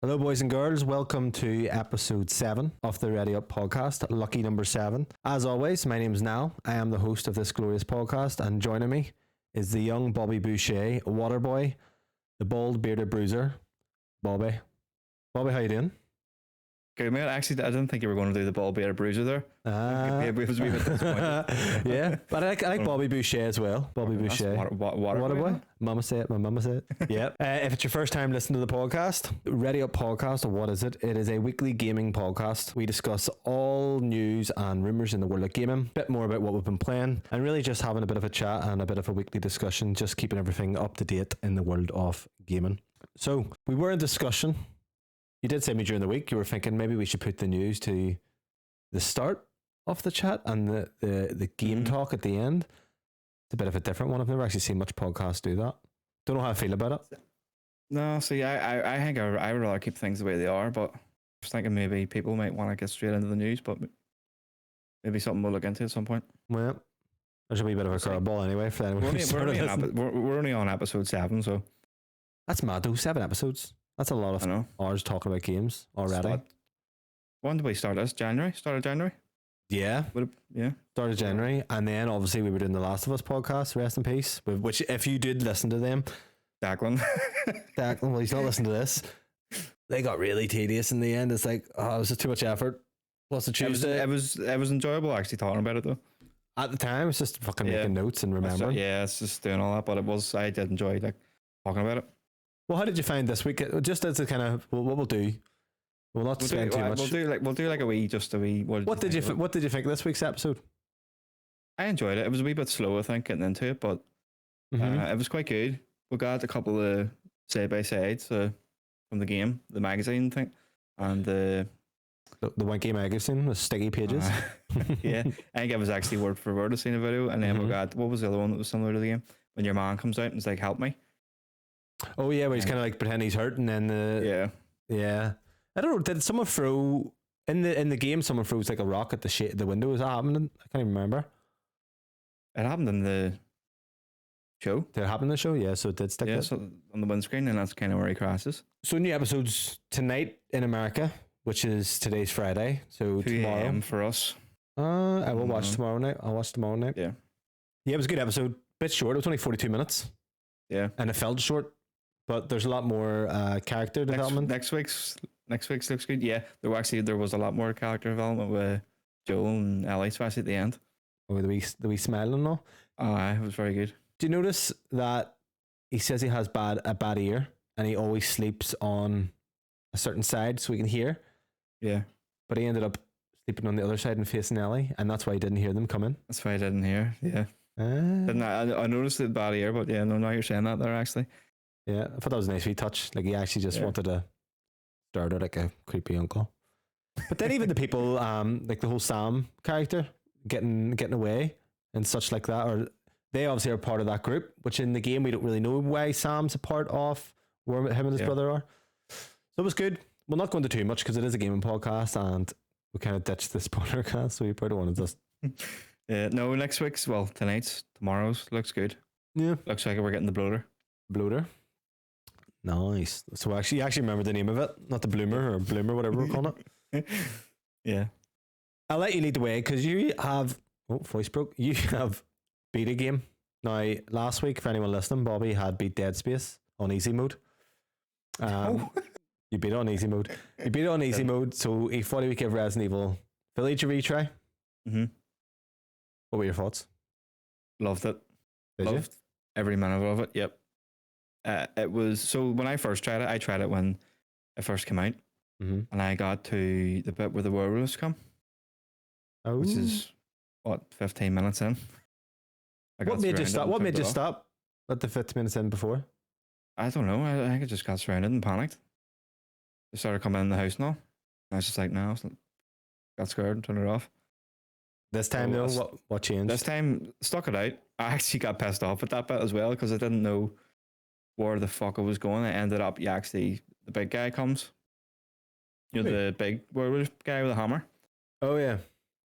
Hello, boys and girls. Welcome to episode 7 of the Ready Up podcast, lucky number 7. As always, my name is Niall. I am the host of this glorious podcast, and joining me is the young Bobby Boucher, Waterboy, the bald bearded bruiser, Bobby. Bobby, how you doing? Good, mate. Actually, I didn't think you were going to do the ball beater bruiser there. It was a wee bit disappointed. Yeah, but I like Bobby Boucher as well. Bobby Boucher. Waterboy. Mama say it. My mama say it. Yep. If it's your first time listening to the podcast, Ready Up Podcast, or what is it? It is a weekly gaming podcast. We discuss all news and rumours in the world of gaming, a bit more about what we've been playing, and really just having a bit of a chat and a bit of a weekly discussion, just keeping everything up to date in the world of gaming. So, we were in discussion. You did say to me during the week, you were thinking maybe we should put the news to the start of the chat and the game talk at the end. It's a bit of a different one. I've never actually seen much podcasts do that. Don't know how I feel about it. No, see, I think I would rather keep things the way they are, but I was thinking maybe people might want to get straight into the news, but maybe something we'll look into at some point. Well, there's a wee bit of a curveball anyway for anyone. We're only on episode 7, so. That's mad though, 7 episodes. That's a lot of hours talking about games already. When did we start this? January? Start of January? Yeah. Yeah. Start of January. And then obviously we were doing the Last of Us podcast, rest in peace, which if you did listen to them, Declan, well, he's not listening to this. They got really tedious in the end. It's like, oh, it was just too much effort. Plus the Tuesday. It was enjoyable actually talking about it though. At the time, it's just fucking making notes and remembering. Yeah, it's just doing all that, but I did enjoy talking about it. Well, how did you find this week? Just as a kind of what we'll do. We'll not spend too much. We'll do like a wee. What did you think of this week's episode? I enjoyed it. It was a wee bit slow, I think, getting into it, but it was quite good. We got a couple of side by sides from the game, the magazine thing, and the Wanky magazine, the sticky pages. Yeah, I think it was actually word for word. I seen a video, and then we got, what was the other one that was similar to the game? When your man comes out and is like, "Help me." Oh yeah, where he's kind of like pretending he's hurt, and then yeah. I don't know. Did someone throw in the game? Someone throws like a rock at the window. Is that happening? I can't even remember. It happened in the show. Did it happen in the show? Yeah, so it did stick. Yeah, so on the windscreen, and that's kind of where he crashes. So new episodes tonight in America, which is today's Friday. So 2 tomorrow a.m. for us. I will watch tomorrow night. I'll watch tomorrow night. Yeah, it was a good episode. Bit short. It was only 42 minutes. Yeah, and it felt short, but there's a lot more character development. Next week's looks good. Yeah, there was a lot more character development with Joel and Ellie, especially at the end. Oh, the wee smile and all. It was very good. Do you notice that he says he has a bad ear, and he always sleeps on a certain side so he can hear? Yeah, but he ended up sleeping on the other side and facing Ellie, and that's why he didn't hear them coming. That's why I didn't hear. Yeah, I noticed the bad ear, but yeah, no, now you're saying that there actually. Yeah, I thought that was a nice wee touch. Like he actually just wanted to start out like a creepy uncle. But then even the people, like the whole Sam character getting away and such like that, or they obviously are part of that group, which in the game we don't really know why Sam's a part of, where him and his brother are. So it was good. We'll not go into too much because it is a gaming podcast and we kind of ditched the spoiler cast, so we probably don't want to just... No, tomorrow's looks good. Yeah. Looks like we're getting the bloater. Bloater? Nice. So you actually remember the name of it, not the bloomer or bloomer, whatever we're calling it. Yeah. I'll let you lead the way because you have voice broke. You have beat a game. Now last week, for anyone listening, Bobby had beat Dead Space on easy mode. You beat it on easy mode. You beat it on easy mode, so he thought he would give Resident Evil Village a retry. What were your thoughts? Loved it. Loved every minute of it. Yep. It was, so when I first tried it, I tried it when it first came out, and I got to the bit where the werewolves come, which is 15 minutes in. What made you stop? What made you stop at the 15 minutes in before? I don't know. I think I just got surrounded and panicked. They started coming in the house and all. I was just like, no, got scared and turned it off. This time though, what changed? This time, stuck it out. I actually got pissed off at that bit as well because I didn't know where the fuck I was going. I ended up, the big guy comes. You know, the big werewolf guy with a hammer. Oh yeah.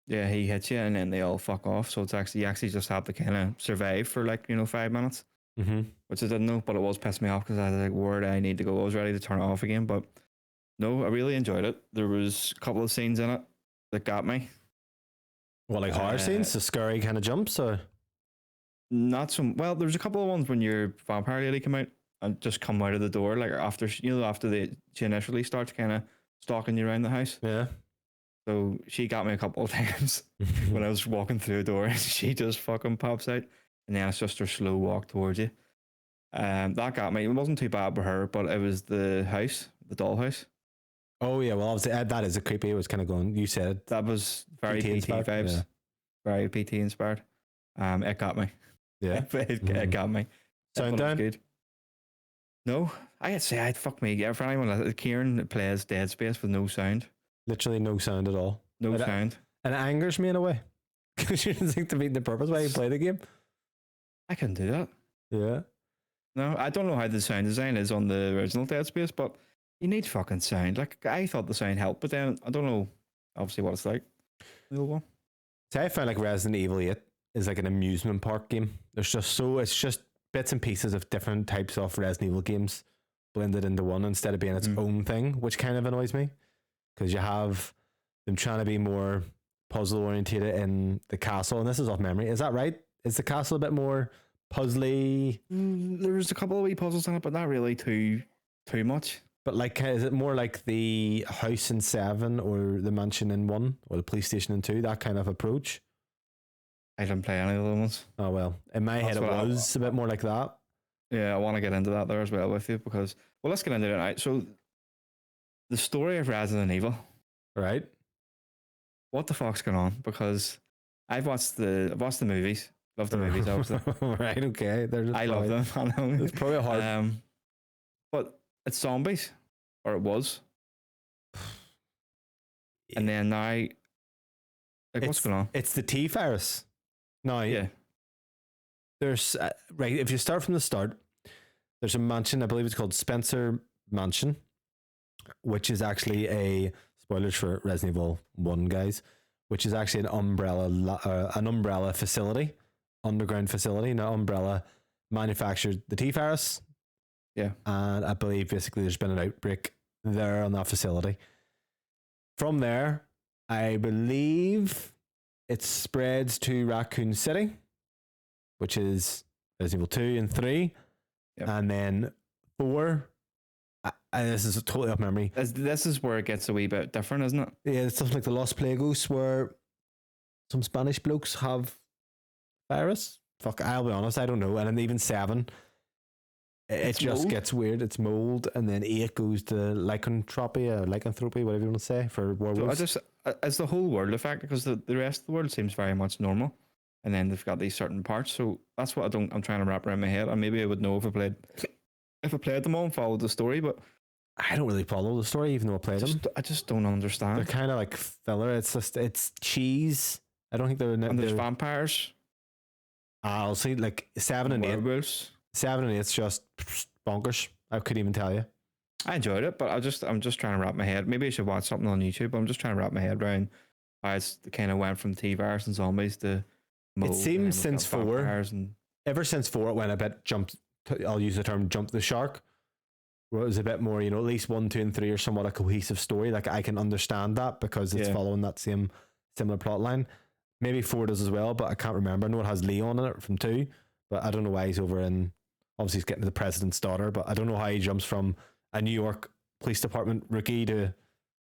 Yeah, he hits you and then they all fuck off. So it's actually, you actually just have to kind of survive for 5 minutes. Which I didn't know, but it was pissing me off because I was like, where do I need to go? I was ready to turn it off again, but No, I really enjoyed it. There was a couple of scenes in it that got me. Well, like horror scenes, the scary kind of jumps, or not some. Well, there's a couple of ones when your vampire lady come out and just come out of the door, like after she initially starts kind of stalking you around the house. Yeah. So she got me a couple of times when I was walking through the door. She just fucking pops out, and then it's just her slow walk towards you. That got me. It wasn't too bad for her, but it was the house, the dollhouse. Oh yeah, well obviously that is a creepy. It was kind of going. You said it. That was very PT vibes, yeah. Very PT inspired. It got me. Yeah, it got me. Sound down? Good. No, I'd say I'd fuck me. Yeah, for anyone, Kieran plays Dead Space with no sound. Literally no sound at all. No sound. And it angers me in a way because you didn't think to meet the purpose why you play the game. I couldn't do that. Yeah. No, I don't know how the sound design is on the original Dead Space, but you need fucking sound. Like, I thought the sound helped, but then I don't know, obviously, what it's like. The old one. See, I found like Resident Evil 8 is like an amusement park game. It's just bits and pieces of different types of Resident Evil games blended into one instead of being its own thing, which kind of annoys me because you have them trying to be more puzzle oriented in the castle, and this is off memory. Is that right? Is the castle a bit more puzzly? There's a couple of wee puzzles in it, but not really too much. But like, is it more like the house in 7 or the mansion in 1 or the police station in 2? That kind of approach? I didn't play any of the ones. Oh, well, in my head it was a bit more like that. Yeah, I want to get into that there as well with you because, well, let's get into it now. So, the story of Resident Evil. Right. What the fuck's going on? Because I've watched the movies. Love the movies, obviously. Right, okay. I love them. I know. It's probably hard. But it's zombies, or it was. And then now, like, what's going on? It's the T-virus. No, yeah. There's right. If you start from the start, there's a mansion. I believe it's called Spencer Mansion, which is actually a spoilers for Resident Evil 1, guys. Which is actually an umbrella facility, underground facility. Now, Umbrella manufactured the T-virus. Yeah, and I believe basically there's been an outbreak there on that facility. From there, I believe it spreads to Raccoon City, which is Resident Evil 2 and 3. Yep. And then 4, this is totally off memory. This is where it gets a wee bit different, isn't it? Yeah, it's something like the Los Plagueis, where some Spanish blokes have virus. Fuck, I'll be honest, I don't know. And then even 7, it just gets weird. It's mold, and then 8 goes to lycanthropy, whatever you want to say, for werewolves. So it's the whole world effect, because the rest of the world seems very much normal, and then they've got these certain parts. So that's what I'm trying to wrap around my head. And maybe I would know if I played them all and followed the story, but I don't really follow the story, even though I played them. I just don't understand. They're kind of like filler. It's cheese. I don't think they're. And there's vampires. I'll see, like 7 and 8. Werewolves. 7 and 8's just bonkers. I couldn't even tell you. I enjoyed it, but I'm just trying to wrap my head. Maybe I should watch something on YouTube. But I'm just trying to wrap my head around how it's kind of went from T-virus and zombies to mold. It seems since 4, and ever since 4, it went a bit I'll use the term jump the shark, where it was a bit more, at least 1, 2, and 3 are somewhat a cohesive story. Like, I can understand that because it's following that similar plot line. Maybe 4 does as well, but I can't remember. I know it has Leon in it from 2, but I don't know why he's over in, obviously he's getting to the president's daughter, but I don't know how he jumps from a New York police department rookie to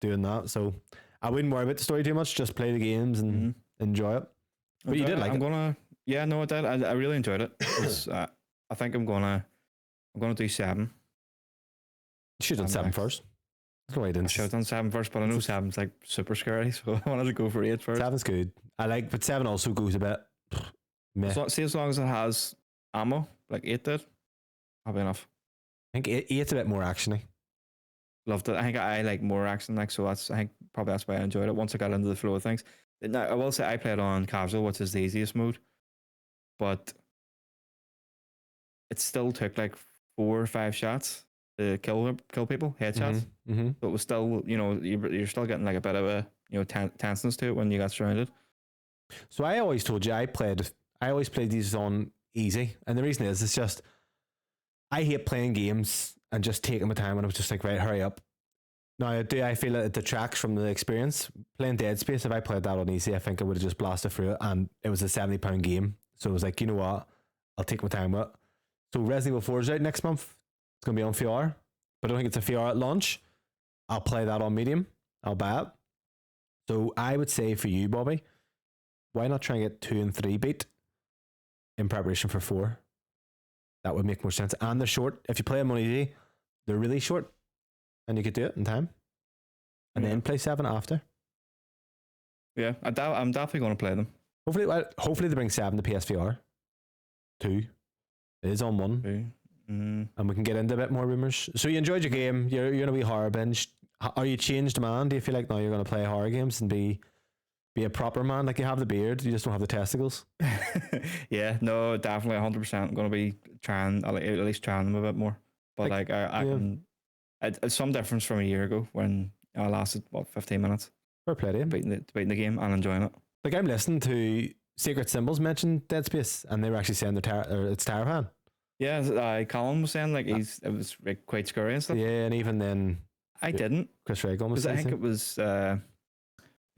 doing that. So I wouldn't worry about the story too much. Just play the games and enjoy it. But you did like it. I did. I really enjoyed it. I think I'm gonna do 7. You should have done 7 first. No, I should have done 7 first, but I know 7's like super scary, so I wanted to go for 8 first. 7's good. But 7 also goes a bit meh. So, see, as long as it has ammo, like 8 did, I'll be enough. I think 8's a bit more actiony. Loved it. I think I like more action, so I think probably that's why I enjoyed it once I got into the flow of things. Now, I will say I played on casual, which is the easiest mode, but it still took like 4 or 5 shots to kill people, headshots. Mm-hmm. So it was still, you're still getting like a bit of a tenseness to it when you got surrounded. So I always told you I always played these on easy, and the reason is it's just I hate playing games and just taking my time, and I was just like, right, hurry up. No, I feel it detracts from the experience. Playing Dead Space, if I played that on easy, I think I would have just blasted through it, and it was a £70 game. So it was like, you know what? I'll take my time with it. So Resident Evil 4 is out next month. It's going to be on VR, but I don't think it's a VR at launch. I'll play that on medium. I'll buy it. So I would say for you, Bobby, why not try and get 2 and 3 beat in preparation for 4? That would make more sense. And they're short. If you play them on easy, they're really short, and you could do it in time, and then play 7 after. Yeah, I'm definitely going to play them. Hopefully they bring 7 to PSVR 2. It is on 1. And we can get into a bit more rumors. So you enjoyed your game. You're going to be horror binge. Are you changed, man? Do you feel like now you're going to play horror games and be a proper man? Like, you have the beard, you just don't have the testicles. Yeah, no, definitely 100%. I'm going to be trying, at least trying them a bit more. But like I can, it's some difference from a year ago when I lasted 15 minutes. Fair play to you. Beating the game and enjoying it. Like, I'm listening to Secret Symbols mention Dead Space, and they were actually saying it's terrifying. Yeah, Colin was saying like it was like, quite scary and stuff. Yeah, and even then, I didn't. Chris Regal was saying. I think it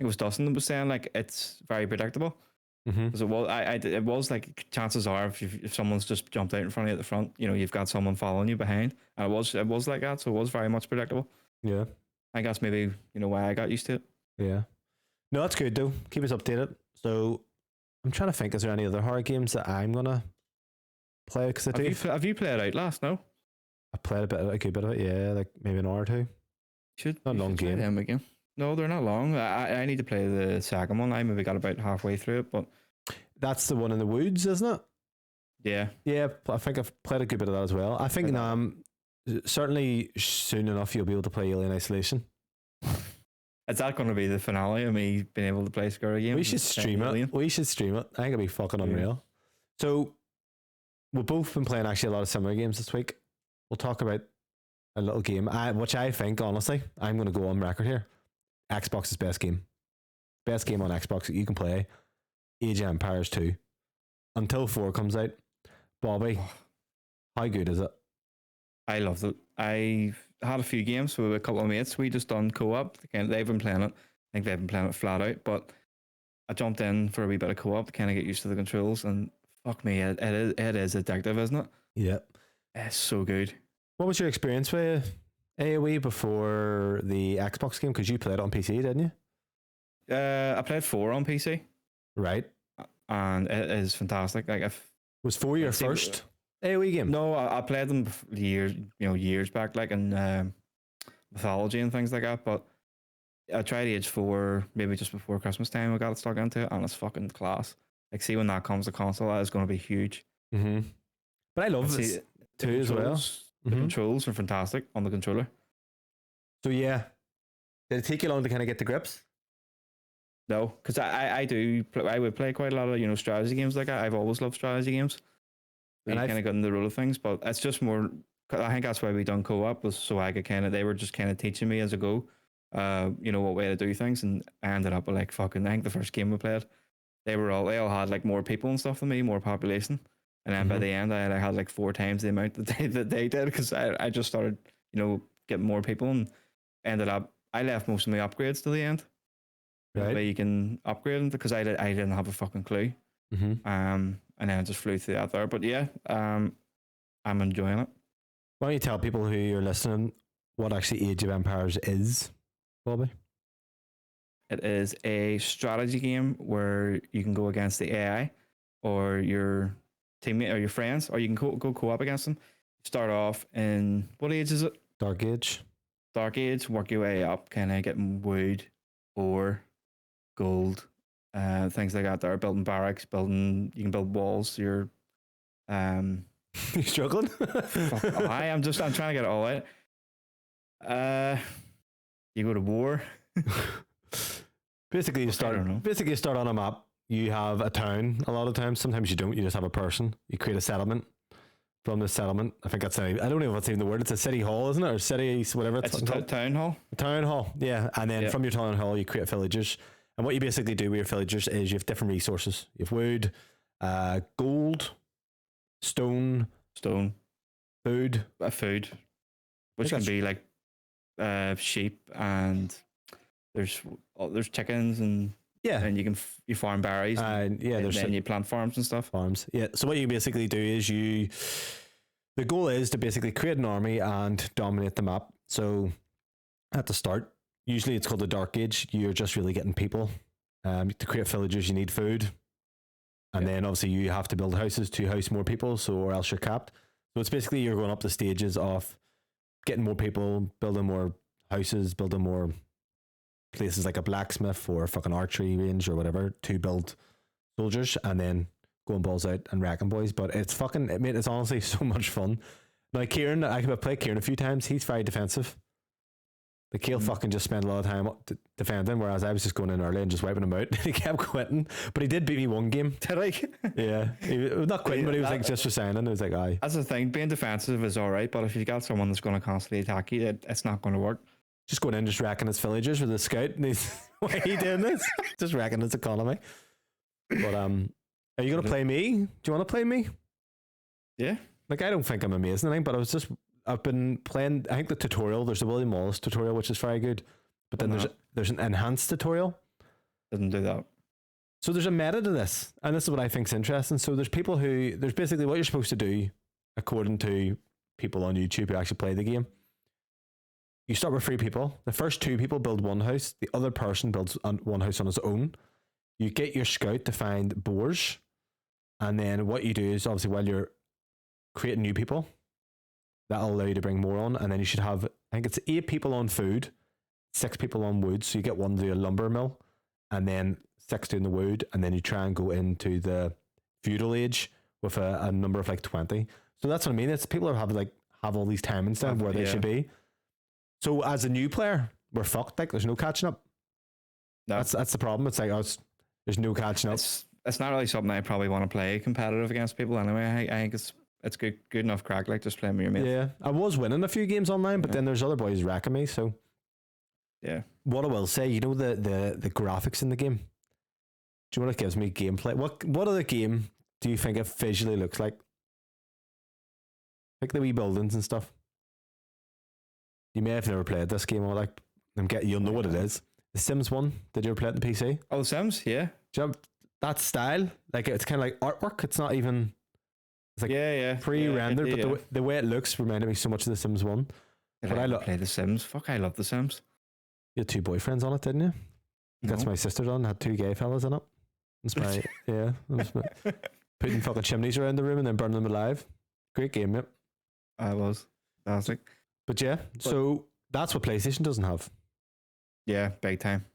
was Dustin that was saying like it's very predictable. Because it was like, chances are if someone's just jumped out in front of you at the front, you know, you've got someone following you behind, and it was like that, so it was very much predictable. Yeah, I guess maybe, you know, why I got used to it. Yeah, no, that's good though. Keep us updated. So I'm trying to think, is there any other horror games that I'm gonna play? Because have you played Outlast? No, I played a good bit of it. Yeah, like maybe an hour or two. Not a long game. Them again. No, they're not long. I need to play the second one. I maybe got about halfway through it, but that's the one in the woods, isn't it? Yeah. Yeah, I think I've played a good bit of that as well. I think certainly soon enough you'll be able to play Alien Isolation. Is that going to be the finale of me being able to play Scary Game? We should stream it. I think it'll be fucking unreal. So we've both been playing actually a lot of summer games this week. We'll talk about a little game, which I think, honestly, I'm going to go on record here. Xbox's best game on Xbox that you can play, Age of Empires 2, until 4 comes out. Bobby, how good is it? I loved it. I had a few games with a couple of mates. We just done co-op. They've been playing it. I think they've been playing it flat out, but I jumped in for a wee bit of co-op to kind of get used to the controls, and fuck me, it is addictive, isn't it? Yep. It's so good. What was your experience with AoE before the Xbox game? Because you played it on PC, didn't you? I played 4 on PC. Right. And it is fantastic. Like, was 4 your first AoE game? No, I played them years back, like in Mythology and things like that. But I tried Age 4 maybe just before Christmas time. I got stuck into it, and it's fucking class. Like, see, when that comes to console, that is going to be huge. Mm-hmm. But I love this too as well. The controls are fantastic on the controller. So yeah, did it take you long to kind of get the grips? No, because I would play quite a lot of strategy games like that. I've always loved strategy games. And I kind of got in the role of things, but it's just more. I think that's why we done co-op, was so I could they were just kind of teaching me as I go, what way to do things, and I ended up with like fucking. I think the first game we played, they all had like more people and stuff than me, more population. And then by the end, I had like 4 times the amount that they did, because I just started, getting more people, and ended up, I left most of my upgrades to the end. Right. The way you can upgrade them, because I didn't have a fucking clue. And then I just flew through that there. But yeah, I'm enjoying it. Why don't you tell people who are listening what actually Age of Empires is, Bobby? It is a strategy game where you can go against the AI or your teammate or your friends, or you can go co-op against them. Start off in, what age is it? Dark Age, work your way up, kind of getting wood, ore, gold, things like that. There, building barracks, you can build walls. You're you struggling? I'm trying to get it all out. You go to war. Basically, you start on a map. You have a town. A lot of times, sometimes you don't. You just have a person. You create a settlement. From the settlement, I think that's I don't know if that's even the word. It's a city hall, isn't it, or city whatever? It's a town hall. A town hall, yeah. And then from your town hall, you create villagers. And what you basically do with your villagers is you have different resources. You have wood, gold, stone, food, which can be like sheep, and there's chickens, and and you farm berries, and then you plant farms and stuff. Farms, yeah. So what you basically do is the goal is to basically create an army and dominate the map. So at the start, usually it's called the Dark Age. You're just really getting people. To create villagers, you need food, and then obviously you have to build houses to house more people. So or else you're capped. So it's basically you're going up the stages of getting more people, building more houses, building more places like a blacksmith or a fucking archery range or whatever to build soldiers, and then going balls out and wrecking boys. But it's fucking, I mean, it's honestly so much fun. Now Kieran, I've played Kieran a few times. He's very defensive. The Kale fucking just spent a lot of time defending, whereas I was just going in early and just wiping him out. He kept quitting, but he did beat me one game. Did I? Yeah, he was not quitting, but he was like just for signing. It was like, aye. That's the thing. Being defensive is all right, but if you got someone that's going to constantly attack you, it's not going to work. Just going in, just wrecking his villagers with a scout, and he's why are you doing this? Just wrecking his economy. But are you going to play me? Do you want to play me? Yeah. Like I don't think I'm amazing, but I've been playing. I think the tutorial. There's the William Wallace tutorial, which is very good. But then there's an enhanced tutorial. Doesn't do that. So there's a meta to this, and this is what I think's interesting. So there's basically what you're supposed to do, according to people on YouTube who actually play the game. You start with 3 people. The first 2 people build one house. The other person builds one house on his own. You get your scout to find boars, and then what you do is obviously while you're creating new people, that'll allow you to bring more on, and then you should have, I think it's 8 people on food, 6 people on wood, so you get one to do a lumber mill, and then 6 doing the wood, and then you try and go into the feudal age with a number of like 20. So that's what I mean. It's people who have all these timings down where they should be. So as a new player, we're fucked. Like there's no catching up. No. That's the problem. It's like there's no catching up. It's not really something I probably want to play competitive against people anyway. I think it's good enough crack, like just playing with your mates. Yeah, I was winning a few games online, but then there's other boys wrecking me. So yeah. What I will say, you know, the graphics in the game. Do you know what it gives me gameplay? What other game do you think it visually looks like? Like the wee buildings and stuff. You may have never played this game, or like you'll know what it is. The Sims 1. Did you ever play it on the PC? Oh, The Sims, yeah. Do you know that style? Like it's kind of like artwork. It's not even. It's like pre-rendered, but the way it looks reminded me so much of The Sims 1. But I play The Sims. Fuck, I love The Sims. You had 2 boyfriends on it, didn't you? No. That's my sister's on. Had 2 gay fellas in it. That's my putting fucking chimneys around the room and then burning them alive. Great game, yep. I was fantastic. But so that's what PlayStation doesn't have. Yeah, big time.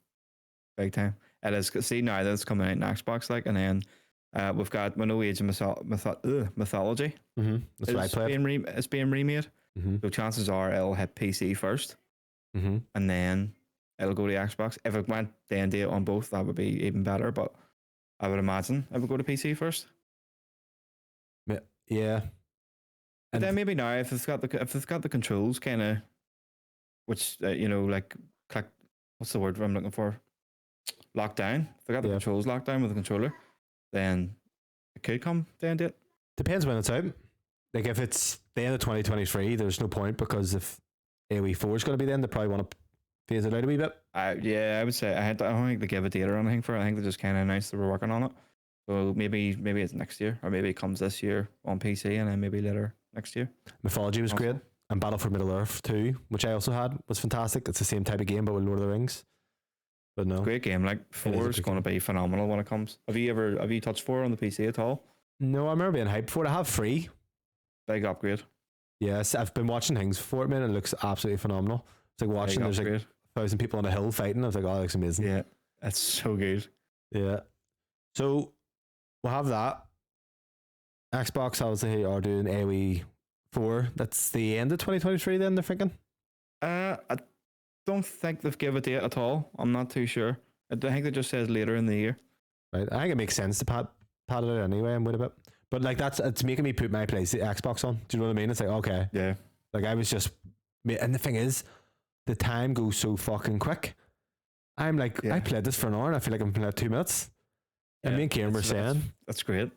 It is. See, now that's coming out in Xbox, like, and then we've got No Age of Mythology. Mm-hmm. That's what I played. It's being remade. Mm-hmm. So chances are it'll hit PC first, and then it'll go to Xbox. If it went then date on both, that would be even better. But I would imagine it would go to PC first. Yeah. And then maybe now, if it's got the controls kind of, which like click, what's the word I'm looking for? Lockdown. If they got the controls locked down with the controller, then it could come down to it. Depends when it's out. Like if it's the end of 2023, there's no point, because if AoE 4 is going to be then, they probably want to phase it out a wee bit. I would say I don't think they give a date or anything for it. I think they just kind of announced they were working on it. So maybe it's next year, or maybe it comes this year on PC, and then maybe later next year. Mythology was great, and Battle for Middle Earth 2, which I also had, was fantastic. It's the same type of game, but with Lord of the Rings. But no, great game. Like 4 is going to be phenomenal when it comes. Have you touched 4 on the PC at all? No, I remember being hyped for it. I have 3. Big upgrade. Yes, I've been watching things for it, man. It looks absolutely phenomenal. It's like watching there's like 1,000 people on a hill fighting. I was like, oh, that looks amazing. Yeah, it's so good. Yeah. So we'll have that. Xbox obviously are doing AoE 4. That's the end of 2023 then, they're thinking? I don't think they've given a date at all. I'm not too sure. I think it just says later in the year. Right. I think it makes sense to pad it out anyway and wait a bit. But like it's making me put my Xbox on. Do you know what I mean? It's like, okay. Yeah. Like I was just, and the thing is, the time goes so fucking quick. I'm like, I played this for an hour and I feel like I'm playing 2 minutes. And me and Kieran were saying, that's great.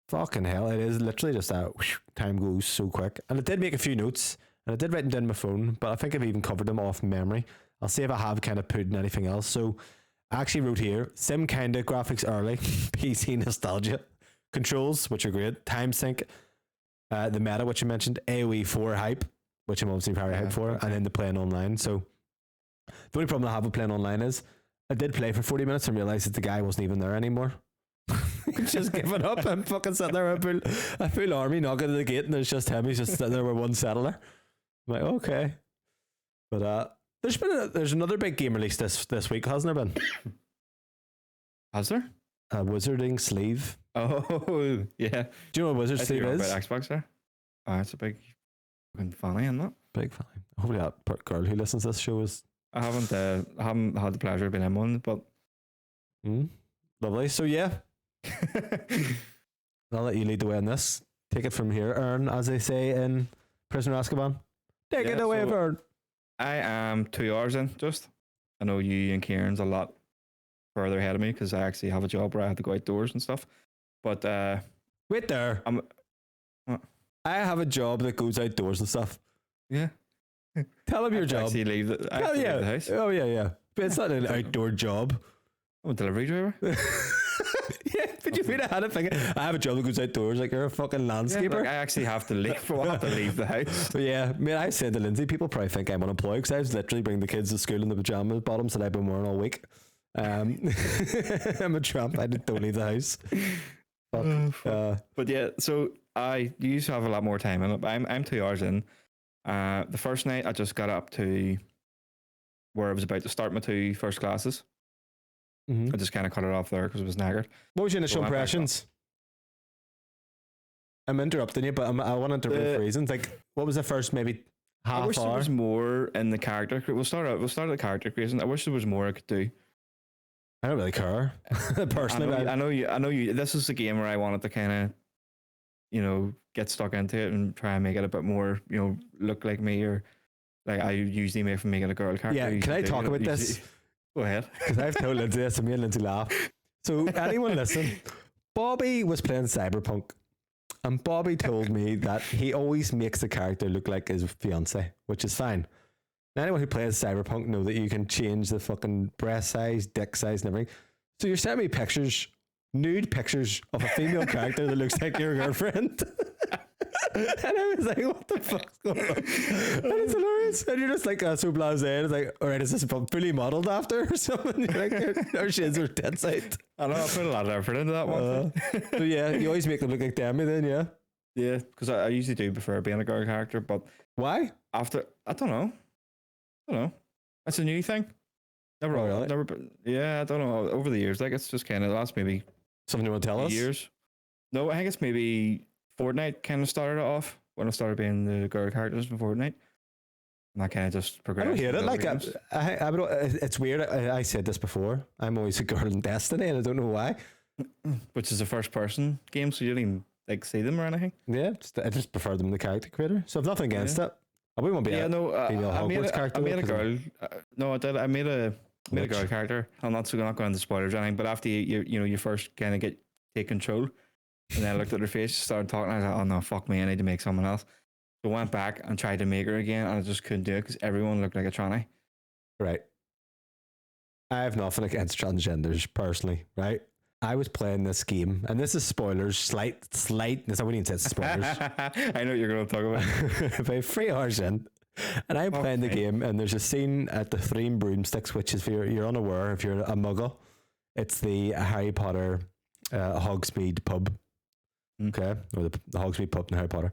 Fucking hell, it is literally just that time goes so quick. And it did make a few notes. and I did write them down on my phone, but I think I've even covered them off memory. I'll see if I have kind of put in anything else. So I actually wrote here, sim kinda, graphics early, PC nostalgia, controls, which are great, time sync, the meta, which you mentioned, AoE 4 hype, which I'm obviously very hyped for, and then the playing online. So the only problem I have with playing online is I did play for 40 minutes and realised that the guy wasn't even there anymore. He's just giving up. I'm fucking sitting there with a full army knocking at the gate, and there's just him. He's just sitting there with one settler. I'm like, okay. But there's another big game release this week, hasn't there been? Has there? A Wizarding Sleeve. Oh, yeah. Do you know what Wizard Sleeve is? About Xbox there. Oh, it's a big fucking fan, isn't it? Big fan. Hopefully that girl who listens to this show is... I haven't had the pleasure of being in one, but... Lovely. So yeah. I'll let you lead the way on this. Take it from here, Ern, as they say in Prisoner of Azkaban. Take it away, Ern. I am 2 hours in, just. I know you and Kieran's a lot further ahead of me because I actually have a job where I have to go outdoors and stuff. But wait there. I have a job that goes outdoors and stuff. Yeah. Tell him your job. I leave the house. Oh yeah. But it's not an outdoor job. I'm a delivery driver. Yeah, but you mean I had a thing. I have a job that goes outdoors, like you're a fucking landscaper. Yeah, like I actually have to leave. I have to leave the house. But yeah, I mean, I said to Lindsay, people probably think I'm unemployed because I was literally bringing the kids to school in the pajama bottoms that I've been wearing all week. I'm a tramp. I don't leave the house. But yeah, so you used to have a lot more time in it. I'm 2 hours in. The first night I just got up to where I was about to start my 2 first classes. Mm-hmm. I just kind of cut it off there because it was knackered. What was your initial impressions? I'm interrupting you, but I want to rephrase. Like, what was the first maybe half hour? I wish there was more in the character. We'll start at the character creation. I wish there was more I could do. I don't really care. Personally, I know you. This is the game where I wanted to kind of, get stuck into it and try and make it a bit more, look like me, or like I usually make from making a girl character. Yeah, can I talk about this? Go ahead. Because I've told Lindsay this and me and Lindsay laugh. So anyone listen, Bobby was playing Cyberpunk and Bobby told me that he always makes the character look like his fiance, which is fine. Now, anyone who plays Cyberpunk know that you can change the fucking breast size, dick size and everything. So you're sending me pictures, nude pictures of a female character that looks like your girlfriend. And I was like, what the fuck's going on? And it's hilarious. And you're just like, so blasé. It's like, all right, is this fully modeled after or something? You're like, our shades are dead sight. I know, I put a lot of effort into that one. So yeah, you always make them look like Demi then, yeah? Yeah, because I usually do prefer being a girl character, but... Why? I don't know. That's a new thing. Never, yeah, I don't know. Over the years, like, it's just kind of the last maybe... Something you want to tell us? Years. No, I think it's maybe... Fortnite kind of started it off when I started being the girl characters in Fortnite. And I kind of just progressed. I don't hate it. Like, it's weird. I said this before. I'm always a girl in Destiny and I don't know why. Which is a first person game, so you don't even like see them or anything. Yeah, I just prefer them in the character creator. So I've nothing against it. I wouldn't want to be female Hogwarts character. I made a girl. No, I did. I made a girl character. I'm not going into spoilers or anything, but after you first kind of take control. And then I looked at her face, started talking, and I was like, oh no, fuck me, I need to make someone else. So I went back and tried to make her again, and I just couldn't do it because everyone looked like a tranny. Right. I have nothing against transgenders, personally, right? I was playing this game, and this is spoilers, slight, that's not what you said, spoilers. I know what you're going to talk about. About 3 hours in, and I'm playing the game, and there's a scene at the Three Broomsticks, which is, if you're unaware, if you're a muggle, it's the Harry Potter Hogsmeade pub. Okay, or the Hogsmeade pub in Harry Potter.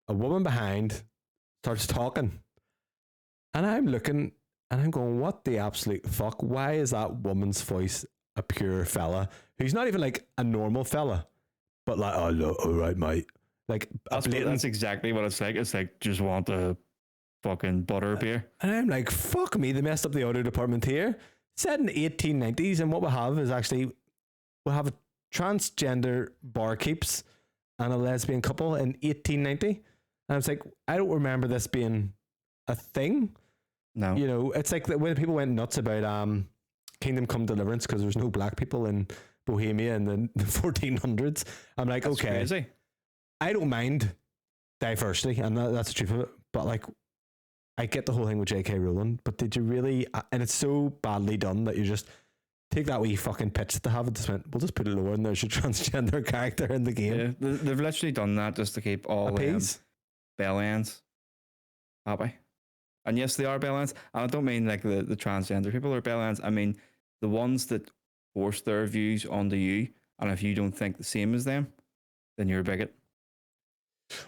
A woman behind starts talking, and I'm looking and I'm going, what the absolute fuck? Why is that woman's voice a pure fella who's not even like a normal fella, but like, oh look, all right, mate. Like that's exactly what it's like. It's like, just want a fucking butter beer. And I'm like, fuck me, they messed up the audio department here. Set in the 1890s, and what we have is actually we'll have a transgender barkeeps and a lesbian couple in 1890. And I was like, I don't remember this being a thing. No. It's like when people went nuts about Kingdom Come Deliverance because there's no black people in Bohemia in the 1400s. I'm like, that's okay. Crazy. I don't mind diversity, and that's the truth of it. but like, I get the whole thing with J.K. Rowling, but did you really? And it's so badly done that you just take that wee fucking pitch that they have and just went, we'll just put it lower and there's a transgender character in the game. Yeah, they've literally done that just to keep all Bellends happy. And yes, they are Bellends. And I don't mean like the transgender people are Bellends. I mean the ones that force their views onto you, and if you don't think the same as them, then you're a bigot.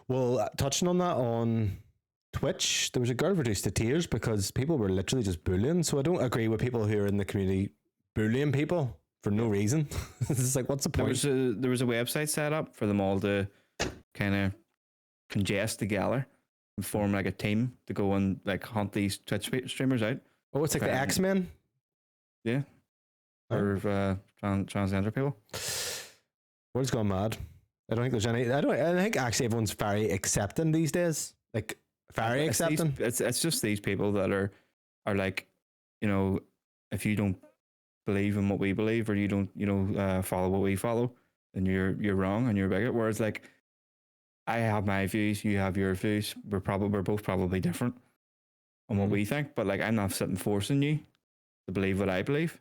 Well, touching on that on Twitch, there was a girl reduced to tears because people were literally just bullying. So I don't agree with people who are in the community bullying people for no reason. It's like, what's the point? There was a website set up for them all to kind of congest together and form like a team to go and like hunt these Twitch streamers out. Oh, it's like the X-Men? Yeah. Or transgender people. World's gone mad. I don't think there's any. I think actually everyone's very accepting these days. Like very accepting. It's just these people that are like, you know, if you don't believe in what we believe or you don't follow what we follow, then you're wrong and you're a bigot. Whereas like I have my views, you have your views. We're both probably different on what we think, but like I'm not sitting forcing you to believe what I believe.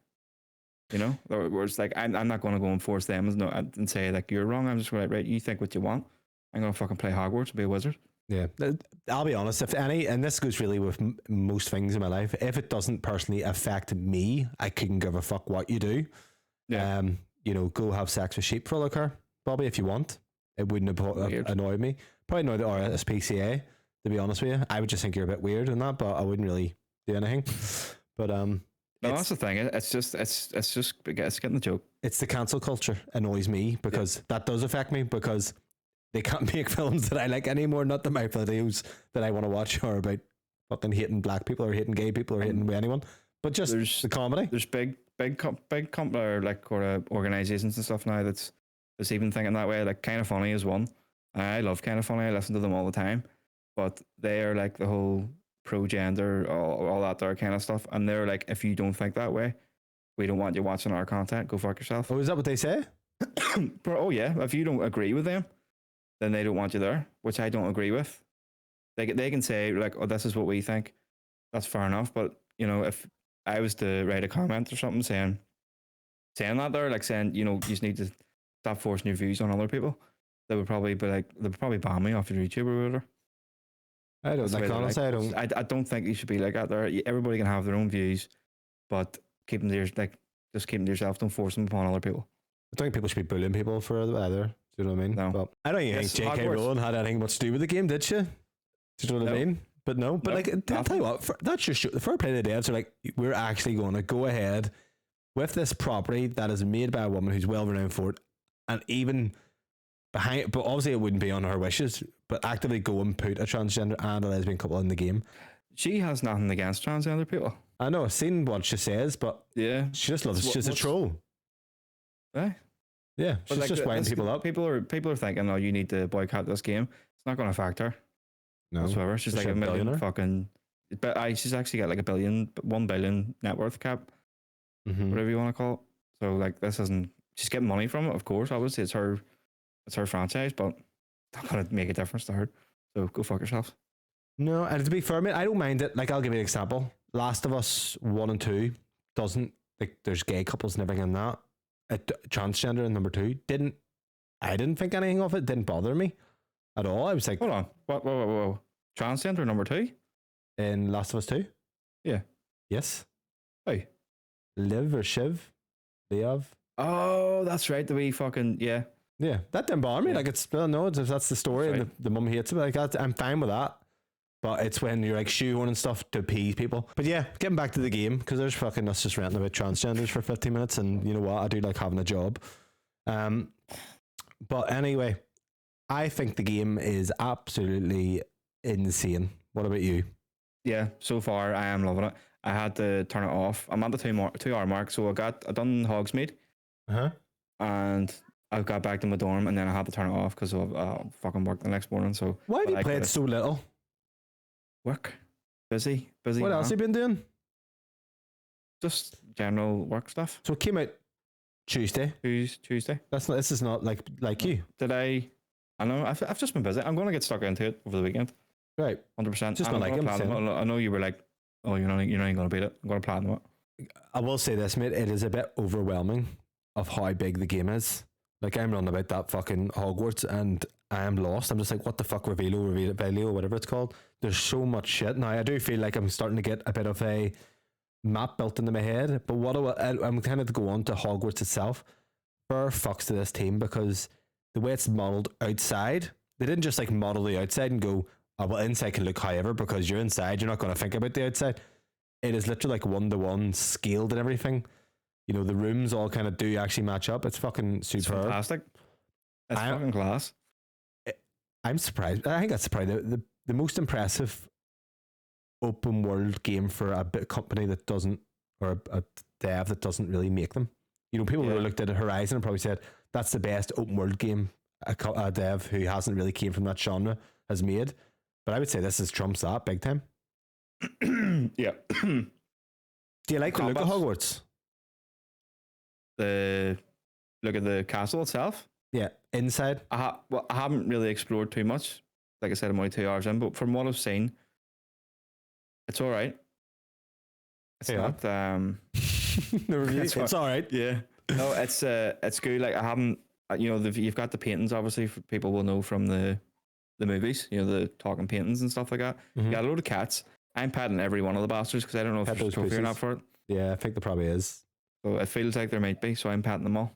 You know, whereas like I'm not going to go and force them and say like you're wrong. I'm just going to right. You think what you want. I'm going to fucking play Hogwarts and be a wizard. Yeah, I'll be honest. If any, and this goes really with most things in my life, if it doesn't personally affect me, I couldn't give a fuck what you do. Yeah. You know, go have sex with sheep for a look, Bobby, if you want. It wouldn't have annoyed me. Probably annoyed the RSPCA, to be honest with you. I would just think you're a bit weird in that, but I wouldn't really do anything. But no, that's the thing. It's getting the joke. It's the cancel culture annoys me because that does affect me because they can't make films that I like anymore. Not that my videos that I want to watch are about fucking hating black people or hating gay people or hating anyone, but just the comedy. There's big or like organizations and stuff now that's even thinking that way. Like Kind of Funny is one. I love Kind of Funny. I listen to them all the time, but they are like the whole pro-gender, all that there kind of stuff, and they're like, if you don't think that way, we don't want you watching our content. Go fuck yourself. Oh, is that what they say? Oh yeah, if you don't agree with them, then they don't want you there, which I don't agree with. They can say like, oh, this is what we think. That's fair enough, but you know, if I was to write a comment or something saying that they're like saying, you know, you just need to stop forcing your views on other people, they would probably be like, they would probably ban me off your YouTube or whatever. I don't like, honestly, like. I don't think you should be like that. There, everybody can have their own views, but keep them to just keep them to yourself. Don't force them upon other people. I don't think people should be bullying people for it either. Do you know what I mean? No. But I don't even think J.K. Rowling had anything much to do with the game, did she? Do you know what I mean? But no. But like, I'll tell you what. That's just the fair play to the devs are like, we're actually going to go ahead with this property that is made by a woman who's well renowned for it, and even behind, but obviously it wouldn't be on her wishes, but actively go and put a transgender and a lesbian couple in the game. She has nothing against transgender people. I know, I've seen what she says, but yeah, she just loves. She's a troll. Yeah, she's like, just winding people up. People are thinking, oh, you need to boycott this game. It's not going to affect her. No, whatsoever. She's like a million fucking. But she's actually got like $1 billion net worth cap, whatever you want to call it. So like, this isn't. She's getting money from it, of course. Obviously, it's her franchise, but it's not going to make a difference to her. So go fuck yourself. No, and to be fair, mate, I don't mind it. Like, I'll give you an example. Last of Us 1 and 2 doesn't, like, there's gay couples and everything in that. Transgender in number 2 I didn't think anything of it. Didn't bother me at all. I was like, hold on, whoa. Transgender number 2 in Last of Us 2. Yeah. Yes. Hey. Liv or Shiv. Liv. Oh, that's right. The wee fucking yeah. Yeah, that didn't bother me. Like, it's no, that's the story, that's right. And the mum hates it. Like, I'm fine with that. But it's when you're like shoehorning stuff to appease people. But yeah, getting back to the game, because there's fucking us just ranting about transgenders for 15 minutes, and you know what? I do like having a job. But anyway, I think the game is absolutely insane. What about you? Yeah, so far I am loving it. I had to turn it off. I'm at the 2 hour mark, so I done Hogsmeade. And I got back to my dorm, and then I had to turn it off because of fucking work the next morning. So why have you played so little? Work, busy. What else have you been doing? Just general work stuff. So it came out Tuesday. Tuesday. This is not like you. Did I? I know. I've just been busy. I'm going to get stuck into it over the weekend. Right. 100%. Just not like him. I know you were like, oh, you're not going to beat it. I'm going to plan it. I will say this, mate. It is a bit overwhelming of how big the game is. Like, I'm running about that fucking Hogwarts and I am lost. I'm just like, what the fuck, Revelio, whatever it's called. There's so much shit. Now, I do feel like I'm starting to get a bit of a map built into my head, but I'm kind of to go on to Hogwarts itself. Fair fucks to this team, because the way it's modeled outside, they didn't just like model the outside and go, oh, well, inside can look however, because you're inside, you're not going to think about the outside. It is literally like 1-to-1 scaled and everything. You know, the rooms all kind of do actually match up. It's fucking superb. It's fantastic. It's fucking class. I'm surprised. I think that's probably the most impressive open world game for a bit company that doesn't, or a dev that doesn't really make them. You know, people who looked at Horizon and probably said that's the best open world game a dev who hasn't really came from that genre has made. But I would say this is trumps that big time. Yeah. Do you like the look of Hogwarts? The look at the castle itself? Yeah, inside. I haven't really explored too much. Like I said, I'm only 2 hours in, but from what I've seen, it's all right. It's not. The review. It's all right. Yeah. No, it's good. Like I haven't. You know, you've got the paintings. Obviously, people will know from the movies. You know, the talking paintings and stuff like that. You got a load of cats. I'm petting every one of the bastards because I don't know if there's a trophy or not for it. Yeah, I think there probably is. So it feels like there might be, so I'm patting them all.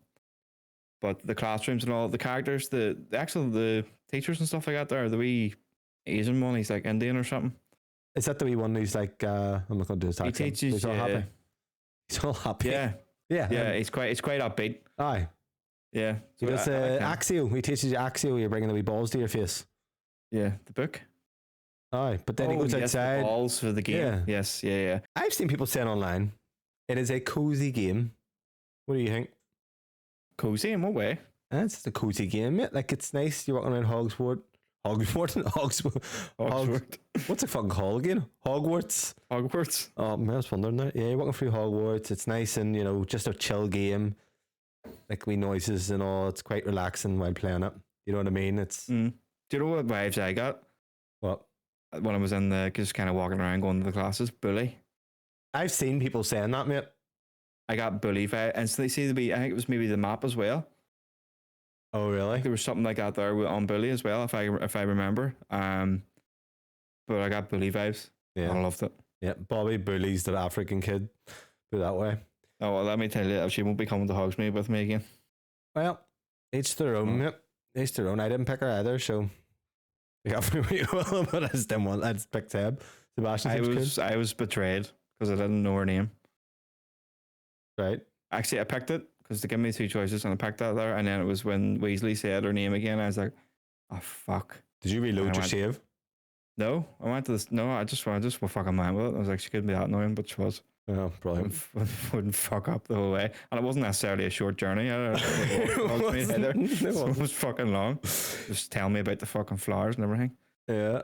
But the classrooms and all, the characters, the teachers and stuff like that there, the wee Asian one, he's like Indian or something. Is that the wee one who's like, I'm not going to do his accent. He teaches, he's all happy. He's all happy. Yeah. Yeah. Yeah, it's quite upbeat. Aye. Yeah. So he does Axio. He teaches you Axio, you're bringing the wee balls to your face. Yeah, the book. Aye, but then he goes outside. The balls for the game. Yeah. Yes, yeah. I've seen people saying online, it is a cozy game. What do you think? Cozy in what way? It's just a cozy game, mate. Like, it's nice. You're walking around Hogsworth. What's it fucking called again? Hogwarts. Oh, man, I was wondering that. Yeah, you're walking through Hogwarts. It's nice and, you know, just a chill game. Like, wee noises and all. It's quite relaxing while playing it. You know what I mean? It's. Do you know what vibes I got? What? When I was in just kind of walking around going to the classes, Bully. I've seen people saying that, mate. I got Bully vibe instantly. I think it was maybe the map as well. Oh, really? There was something like that there on Bully as well, if I remember. But I got Bully vibes. Yeah, I loved it. Yeah, Bobby Bully's the African kid. Put it that way. Oh, well, let me tell you, she won't be coming to Hogsmeade with me again. Well, each their own, mate. Each their own. I didn't pick her either, so. Yeah, but I just didn't want. I just picked Tab. Sebastian. I was betrayed because I didn't know her name. Right. Actually, I picked it because they gave me 2 choices, and I picked that there. And then it was when Weasley said her name again. I was like, "Oh fuck!" Did you reload your save? No, I went to this. No, I just was fucking mind with it. I was like, she couldn't be that annoying, but she was. Oh, brilliant. Wouldn't fuck up the whole way, and it wasn't necessarily a short journey. It was fucking long. Just tell me about the fucking flowers and everything. Yeah,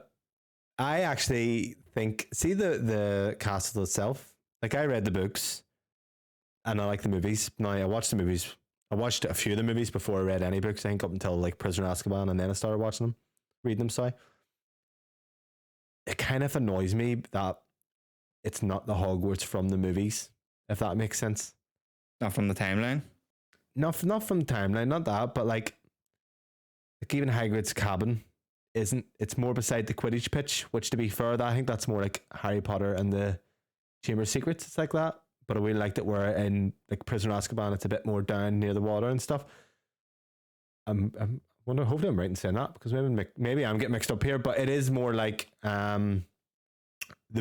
I actually think. See the castle itself. Like, I read the books. And I like the movies. Now, I watched the movies. I watched a few of the movies before I read any books. I think up until like Prisoner of Azkaban, and then I started watching them, reading them. Sorry. It kind of annoys me that it's not the Hogwarts from the movies, if that makes sense. Not from the timeline. Not from the timeline. Not that, but like even Hagrid's cabin isn't. It's more beside the Quidditch pitch. Which, to be fair, I think that's more like Harry Potter and the Chamber of Secrets. It's like that. But I really liked it where in like Prisoner of Azkaban, it's a bit more down near the water and stuff. I'm wondering, hopefully I'm right in saying that, because maybe I'm getting mixed up here, but it is more like the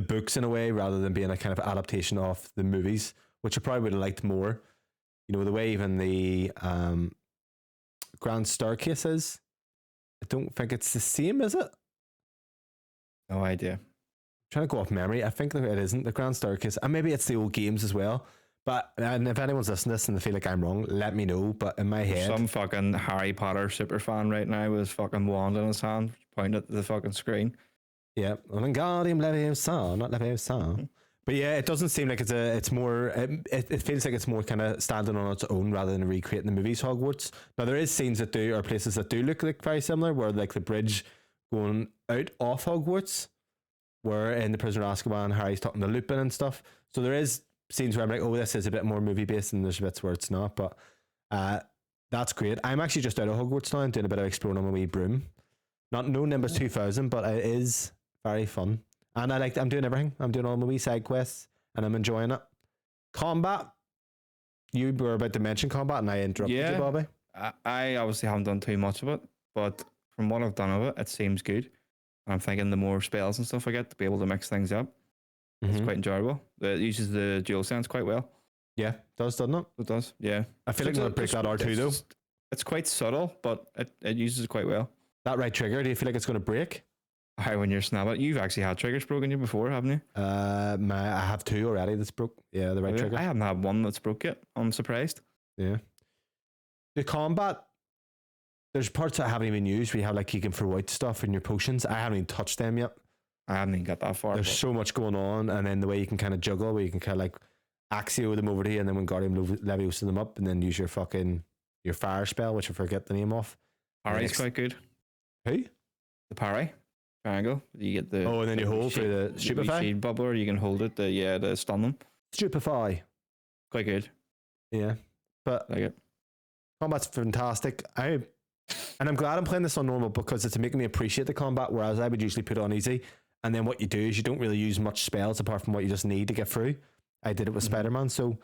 books in a way, rather than being a kind of adaptation of the movies, which I probably would have liked more. You know, the way even the Grand Staircase is, I don't think it's the same, is it? No idea. Trying to go off memory, I think that it isn't the Grand Staircase, and maybe it's the old games as well. But and if anyone's listening to this and they feel like I'm wrong, let me know. But in my head, some fucking Harry Potter super fan right now with fucking wand in his hand, pointing at the fucking screen. Yeah, Wingardium Leviosa, not Leviosa. But yeah, it doesn't seem like it's more. It feels like it's more kind of standing on its own rather than recreating the movies Hogwarts. Now there is scenes that do, or places that do look like very similar, where like the bridge going out off Hogwarts where in the Prisoner of Azkaban, Harry's talking to Lupin and stuff. So there is scenes where I'm like, oh, this is a bit more movie based, and there's bits where it's not. But that's great. I'm actually just out of Hogwarts now and doing a bit of exploring on my wee broom. No Nimbus 2000, but it is very fun. And I'm doing everything. I'm doing all my wee side quests, and I'm enjoying it. Combat. You were about to mention combat, and I interrupted you, Bobby. I obviously haven't done too much of it, but from what I've done of it, it seems good. And I'm thinking the more spells and stuff I get to be able to mix things up, it's quite enjoyable. It uses the DualSense quite well. Yeah, doesn't it? It does, yeah. I feel like I'm going to break that R2 though. It's quite subtle, but it uses it quite well. That right trigger, do you feel like it's going to break? How when you're snapping, you've actually had triggers broken you before, haven't you? I have 2 already that's broke. Yeah, the right trigger. I haven't had one that's broke yet. I'm surprised. Yeah. The combat, there's parts I haven't even used where you have like you can throw out stuff in your potions. I haven't even touched them yet. I haven't even got that far. There's so much going on, and then the way you can kind of juggle, where you can kind of like Axio them over to you, and then when Guardian Leviosa them up, and then use your fire spell, which I forget the name of. Parry's quite good. Who? The parry triangle. You get the and then you hold for the stupefy shield bubbler. You can hold it. To stun them. Stupefy. Quite good. Yeah, but like it. Combat's fantastic. And I'm glad I'm playing this on normal because it's making me appreciate the combat. Whereas I would usually put it on easy, and then what you do is you don't really use much spells apart from what you just need to get through. I did it with Spider-Man, so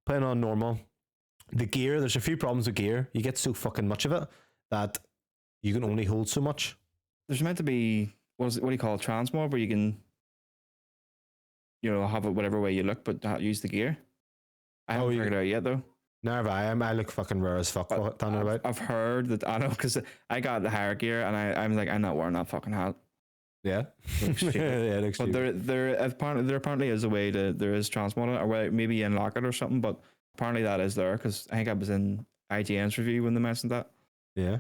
playing on normal. The gear, there's a few problems with gear. You get so fucking much of it that you can only hold so much. There's meant to be what do you call it, transmog, where you can have it whatever way you look, but not use the gear. I haven't figured it out yet though. Never I look fucking rare as fuck. I've heard that. I know because I got the higher gear and I'm like, I'm not wearing that fucking hat. Yeah. But there apparently is a way there is transmog or way maybe you unlock it or something, but apparently that is there because I think I was in IGN's review when they mentioned that. Yeah.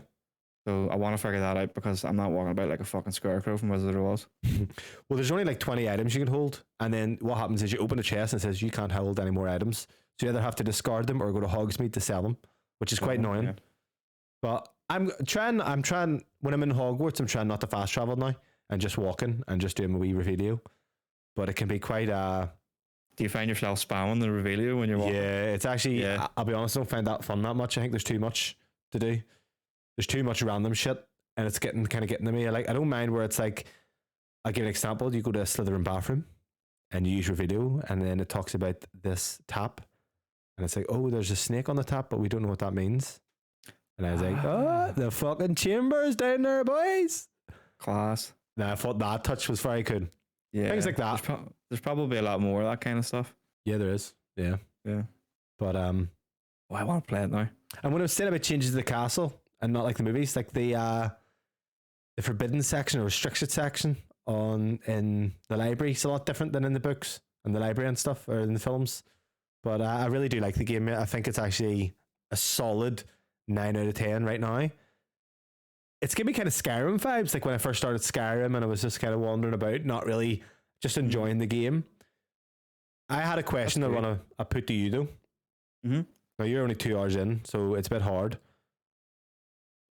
So I want to figure that out because I'm not walking about like a fucking scarecrow from Wizard of Oz. Well, there's only like 20 items you can hold, and then what happens is you open a chest and it says you can't hold any more items. So you either have to discard them or go to Hogsmeade to sell them, which is quite annoying. Yeah. But I'm trying when I'm in Hogwarts, I'm trying not to fast travel now and just walking and just doing my wee Revelio. But it can be quite Do you find yourself spamming the Revelio when you're walking? Yeah, it's actually, I'll be honest, I don't find that fun that much. I think there's too much to do. There's too much random shit and it's getting to me. I don't mind where it's like, I'll give an example. You go to a Slytherin bathroom and you use Revelio and then it talks about this tap. And it's like, oh, there's a snake on the tap, but we don't know what that means. And I was like, the fucking chambers down there, boys. Class. Nah, I thought that touch was very good. Yeah. Things like that. There's probably a lot more of that kind of stuff. Yeah, there is. Yeah. Yeah. But I want to play it now. And when I was saying about changes to the castle and not like the movies, like the forbidden section or restricted section in the library is a lot different than in the books and the library and stuff or in the films. But I really do like the game. I think it's actually a solid 9 out of 10 right now. It's giving me kind of Skyrim vibes, like when I first started Skyrim and I was just kind of wandering about, not really just enjoying the game. I had a question that I want to put to you though. Mm-hmm. Now you're only 2 hours in, so it's a bit hard.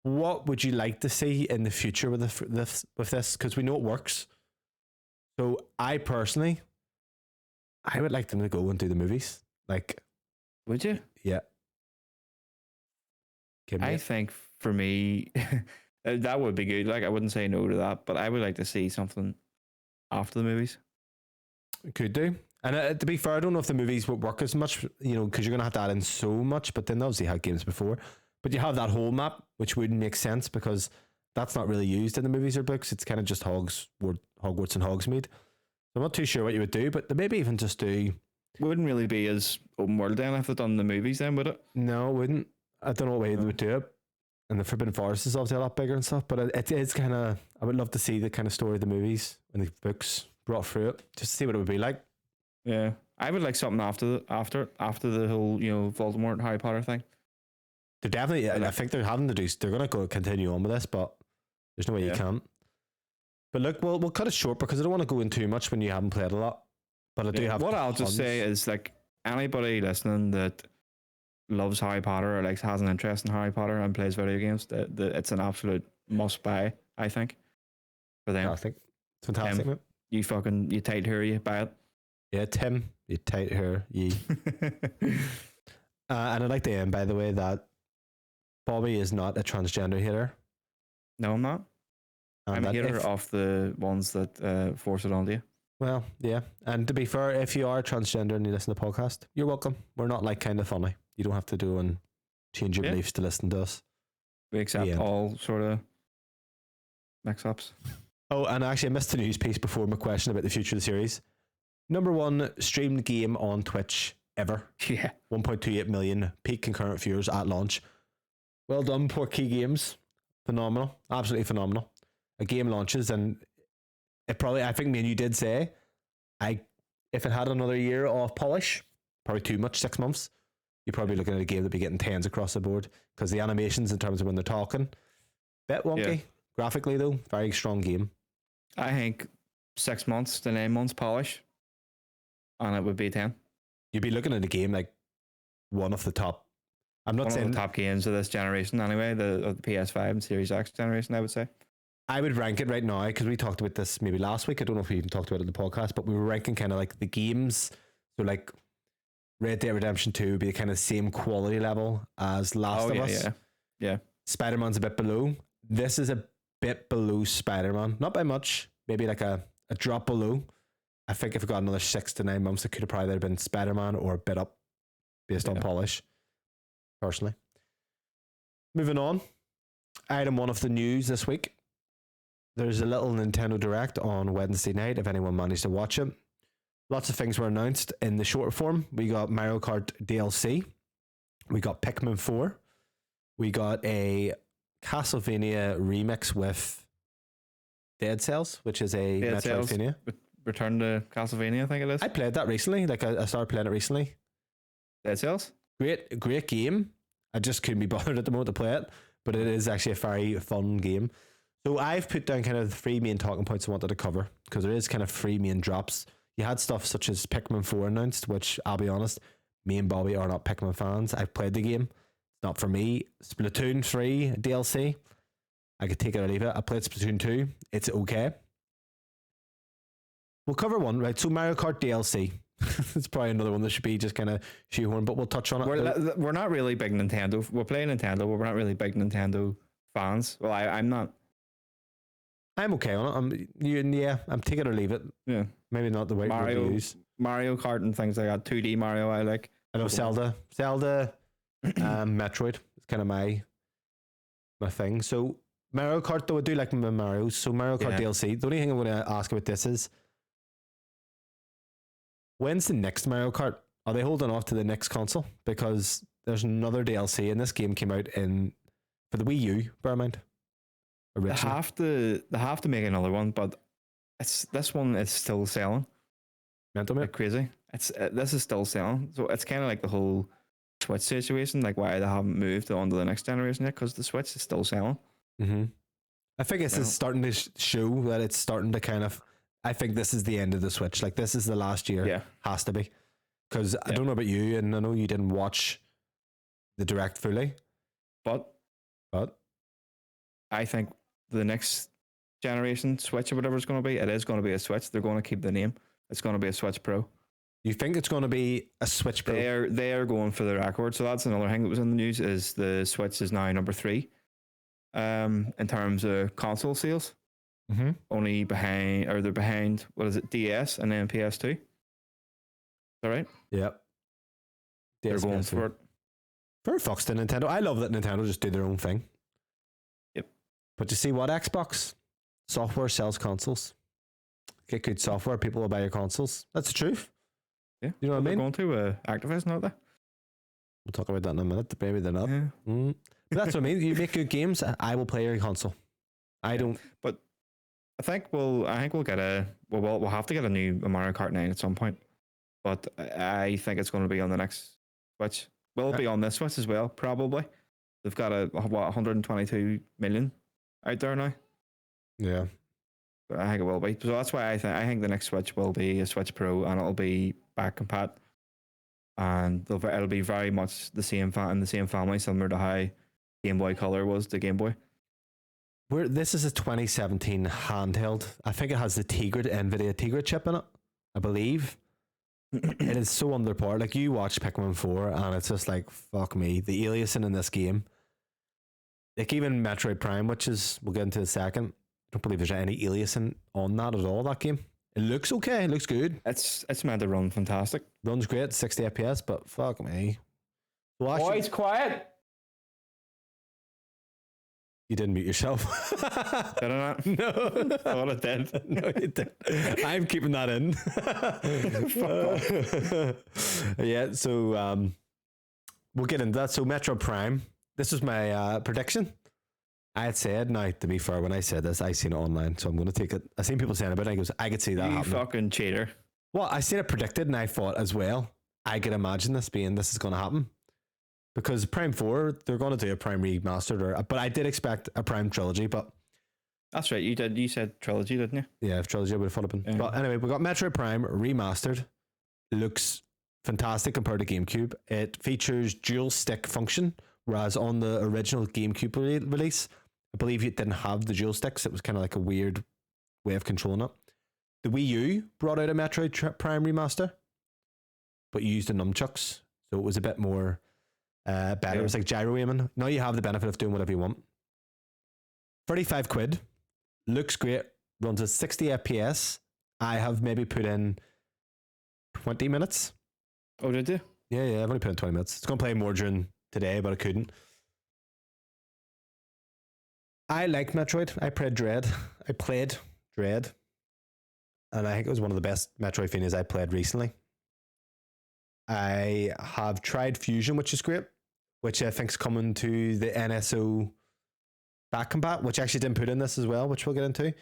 What would you like to see in the future with this? Because we know it works. So I personally, I would like them to go and do the movies. Like, would you? Yeah. I think for me, that would be good. Like, I wouldn't say no to that, but I would like to see something after the movies. Could do. And to be fair, I don't know if the movies would work as much, because you're going to have to add in so much, but then obviously had games before. But you have that whole map, which wouldn't make sense because that's not really used in the movies or books. It's kind of just Hogwarts and Hogsmeade. So I'm not too sure what you would do, but maybe even just do... It wouldn't really be as open world then if they'd done the movies then, would it? No, it wouldn't. I don't know what way they would do it. And the Forbidden Forest is obviously a lot bigger and stuff, but it is kind of... I would love to see the kind of story of the movies and the books brought through it, just to see what it would be like. Yeah. I would like something after the whole, Voldemort and Harry Potter thing. They're definitely... I think they're having to do... They're going to continue on with this, but there's no way you can't. But look, we'll cut it short because I don't want to go in too much when you haven't played a lot. But I do have... What I'll just say is, like, anybody listening that loves Harry Potter or has an interest in Harry Potter and plays video games, it's an absolute must buy, I think, for them. I think it's fantastic. you tight hair, you buy it. Yeah, Tim, you tight hair, ye. And I'd like to end, by the way, that Bobby is not a transgender hater. No, I'm not. I'm a hater of the ones that force it onto you. Well, yeah. And to be fair, if you are transgender and you listen to the podcast, you're welcome. We're not like kind of funny. You don't have to do and change your beliefs to listen to us. We accept all sort of mix-ups. Oh, and actually, I missed the news piece before my question about the future of the series. Number 1 streamed game on Twitch ever. Yeah. 1.28 million peak concurrent viewers at launch. Well done, Portkey Games. Phenomenal. Absolutely phenomenal. A game launches and it probably, I think me and you did say, if it had another year of polish, probably too much, 6 months, you're probably looking at a game that'd be getting 10s across the board because the animations in terms of when they're talking, bit wonky. Yeah. Graphically though, very strong game. I think 6 months to 9 months polish and it would be 10. You'd be looking at a game like one of the top, I'm not saying the top games of this generation anyway, of the PS5 and Series X generation, I would say. I would rank it right now because we talked about this maybe last week. I don't know if we even talked about it in the podcast, but we were ranking kind of like the games. So like Red Dead Redemption 2 would be the kind of same quality level as Last of Us. Yeah. Spider-Man's a bit below. This is a bit below Spider-Man. Not by much. Maybe like a drop below. I think if it got another 6 to 9 months, it could have probably been Spider-Man or a bit up based on polish. Personally. Moving on. Item 1 of the news this week. There's a little Nintendo Direct on Wednesday night, if anyone managed to watch it. Lots of things were announced in the short form. We got Mario Kart DLC. We got Pikmin 4. We got a Castlevania remix with Dead Cells, which is a Metroidvania. Return to Castlevania, I think it is. I played that recently. Like I started playing it recently. Dead Cells? Great game. I just couldn't be bothered at the moment to play it, but it is actually a very fun game. So I've put down kind of the 3 main talking points I wanted to cover because there is kind of 3 main drops. You had stuff such as Pikmin 4 announced, which I'll be honest, me and Bobby are not Pikmin fans. I've played the game. It's not for me. Splatoon 3 DLC. I could take it or leave it. I played Splatoon 2. It's okay. We'll cover one, right? So Mario Kart DLC. It's probably another one that should be just kind of shoehorn, but we'll touch on it. We're not really big Nintendo. We're playing Nintendo, but we're not really big Nintendo fans. Well, I'm not. I'm okay on it. I'm take it or leave it. Yeah. Maybe not the right word to use. Mario Kart and things like that. 2D Mario, I like. I know Zelda, Metroid. It's kind of my thing. So Mario Kart, though, I do like my Marios. So Mario Kart DLC. The only thing I'm going to ask about this is, when's the next Mario Kart? Are they holding off to the next console? Because there's another DLC, and this game came out for the Wii U. Bear in mind. They have to make another one, but this one is still selling. Mental, like crazy. This is still selling, so it's kind of like the whole Switch situation, like why they haven't moved on to the next generation yet, because the Switch is still selling. Mm-hmm. I think this is starting to show that it's starting to kind of. I think this is the end of the Switch. Like this is the last year. Yeah, has to be, because I don't know about you, and I know you didn't watch the Direct fully, but I think the next generation Switch or whatever it's going to be, it is going to be a Switch. They're going to keep the name. It's going to be a Switch Pro. You think it's going to be a Switch Pro? They are going for the record. So that's another thing that was in the news is the Switch is now number 3 in terms of console sales. Mm-hmm. They're behind, what is it, DS and then PS2. Is that right? Yep. They're going for it. Fair fucks to Nintendo. I love that Nintendo just do their own thing. Yep. But you see what, Xbox software sells consoles. Get good software, people will buy your consoles. That's the truth. Yeah. You know what I mean? They're going to Activision, aren't they? We'll talk about that in a minute. Maybe they're not. Yeah. But that's what I mean. You make good games, I will play your console. I don't. But I think we'll get we'll have to get a new Mario Kart 9 at some point. But I think it's going to be on the next Switch. Will it be on this Switch as well? Probably. They've got 122 million out there now. Yeah. But I think it will be. So that's why I think the next Switch will be a Switch Pro, and it'll be back compat, and it'll be very much the same in the same family, similar to how Game Boy Color was to Game Boy. This is a 2017 handheld. I think it has the NVIDIA Tegra chip in it, I believe. It is so underpowered. Like, you watch Pikmin 4 and it's just like, fuck me. The aliasing in this game. Like, even Metroid Prime, which is, we'll get into in a second. I don't believe there's any aliasing on that at all, that game. It looks okay. It looks good. It's meant to run fantastic. Runs great, 60 FPS, but fuck me. Well, actually, it's quiet. You didn't mute yourself. Did I not? No. I thought I did. No, you didn't. I'm keeping that in. Yeah, so we'll get into that. So Metro Prime, this was my prediction. I had said, now to be fair, when I said this, I seen it online, so I'm going to take it. I seen people saying about it, I could see that happening. You fucking cheater. Well, I seen it predicted, and I thought as well, I could imagine this is going to happen. Because Prime 4, they're going to do a Prime remastered, but I did expect a Prime trilogy, but... That's right, you did. You said trilogy, didn't you? Yeah, if trilogy would have thought been. Yeah. But anyway, we got Metroid Prime remastered. It looks fantastic compared to GameCube. It features dual stick function, whereas on the original GameCube release, I believe it didn't have the dual sticks. It was kind of like a weird way of controlling it. The Wii U brought out a Metroid Prime remaster, but used the nunchucks, so it was a bit more better. Yeah. It was like gyro aiming. Now you have the benefit of doing whatever you want. 35 quid. Looks great. Runs at 60 FPS. I have maybe put in 20 minutes. Oh, did you? Yeah, I've only put in 20 minutes. It's going to play more during today, but I couldn't. I like Metroid. I played Dread. And I think it was one of the best Metroidvanias I played recently. I have tried Fusion, which is great, which I think is coming to the NSO Back Combat, which I actually didn't put in this as well, which we'll get into.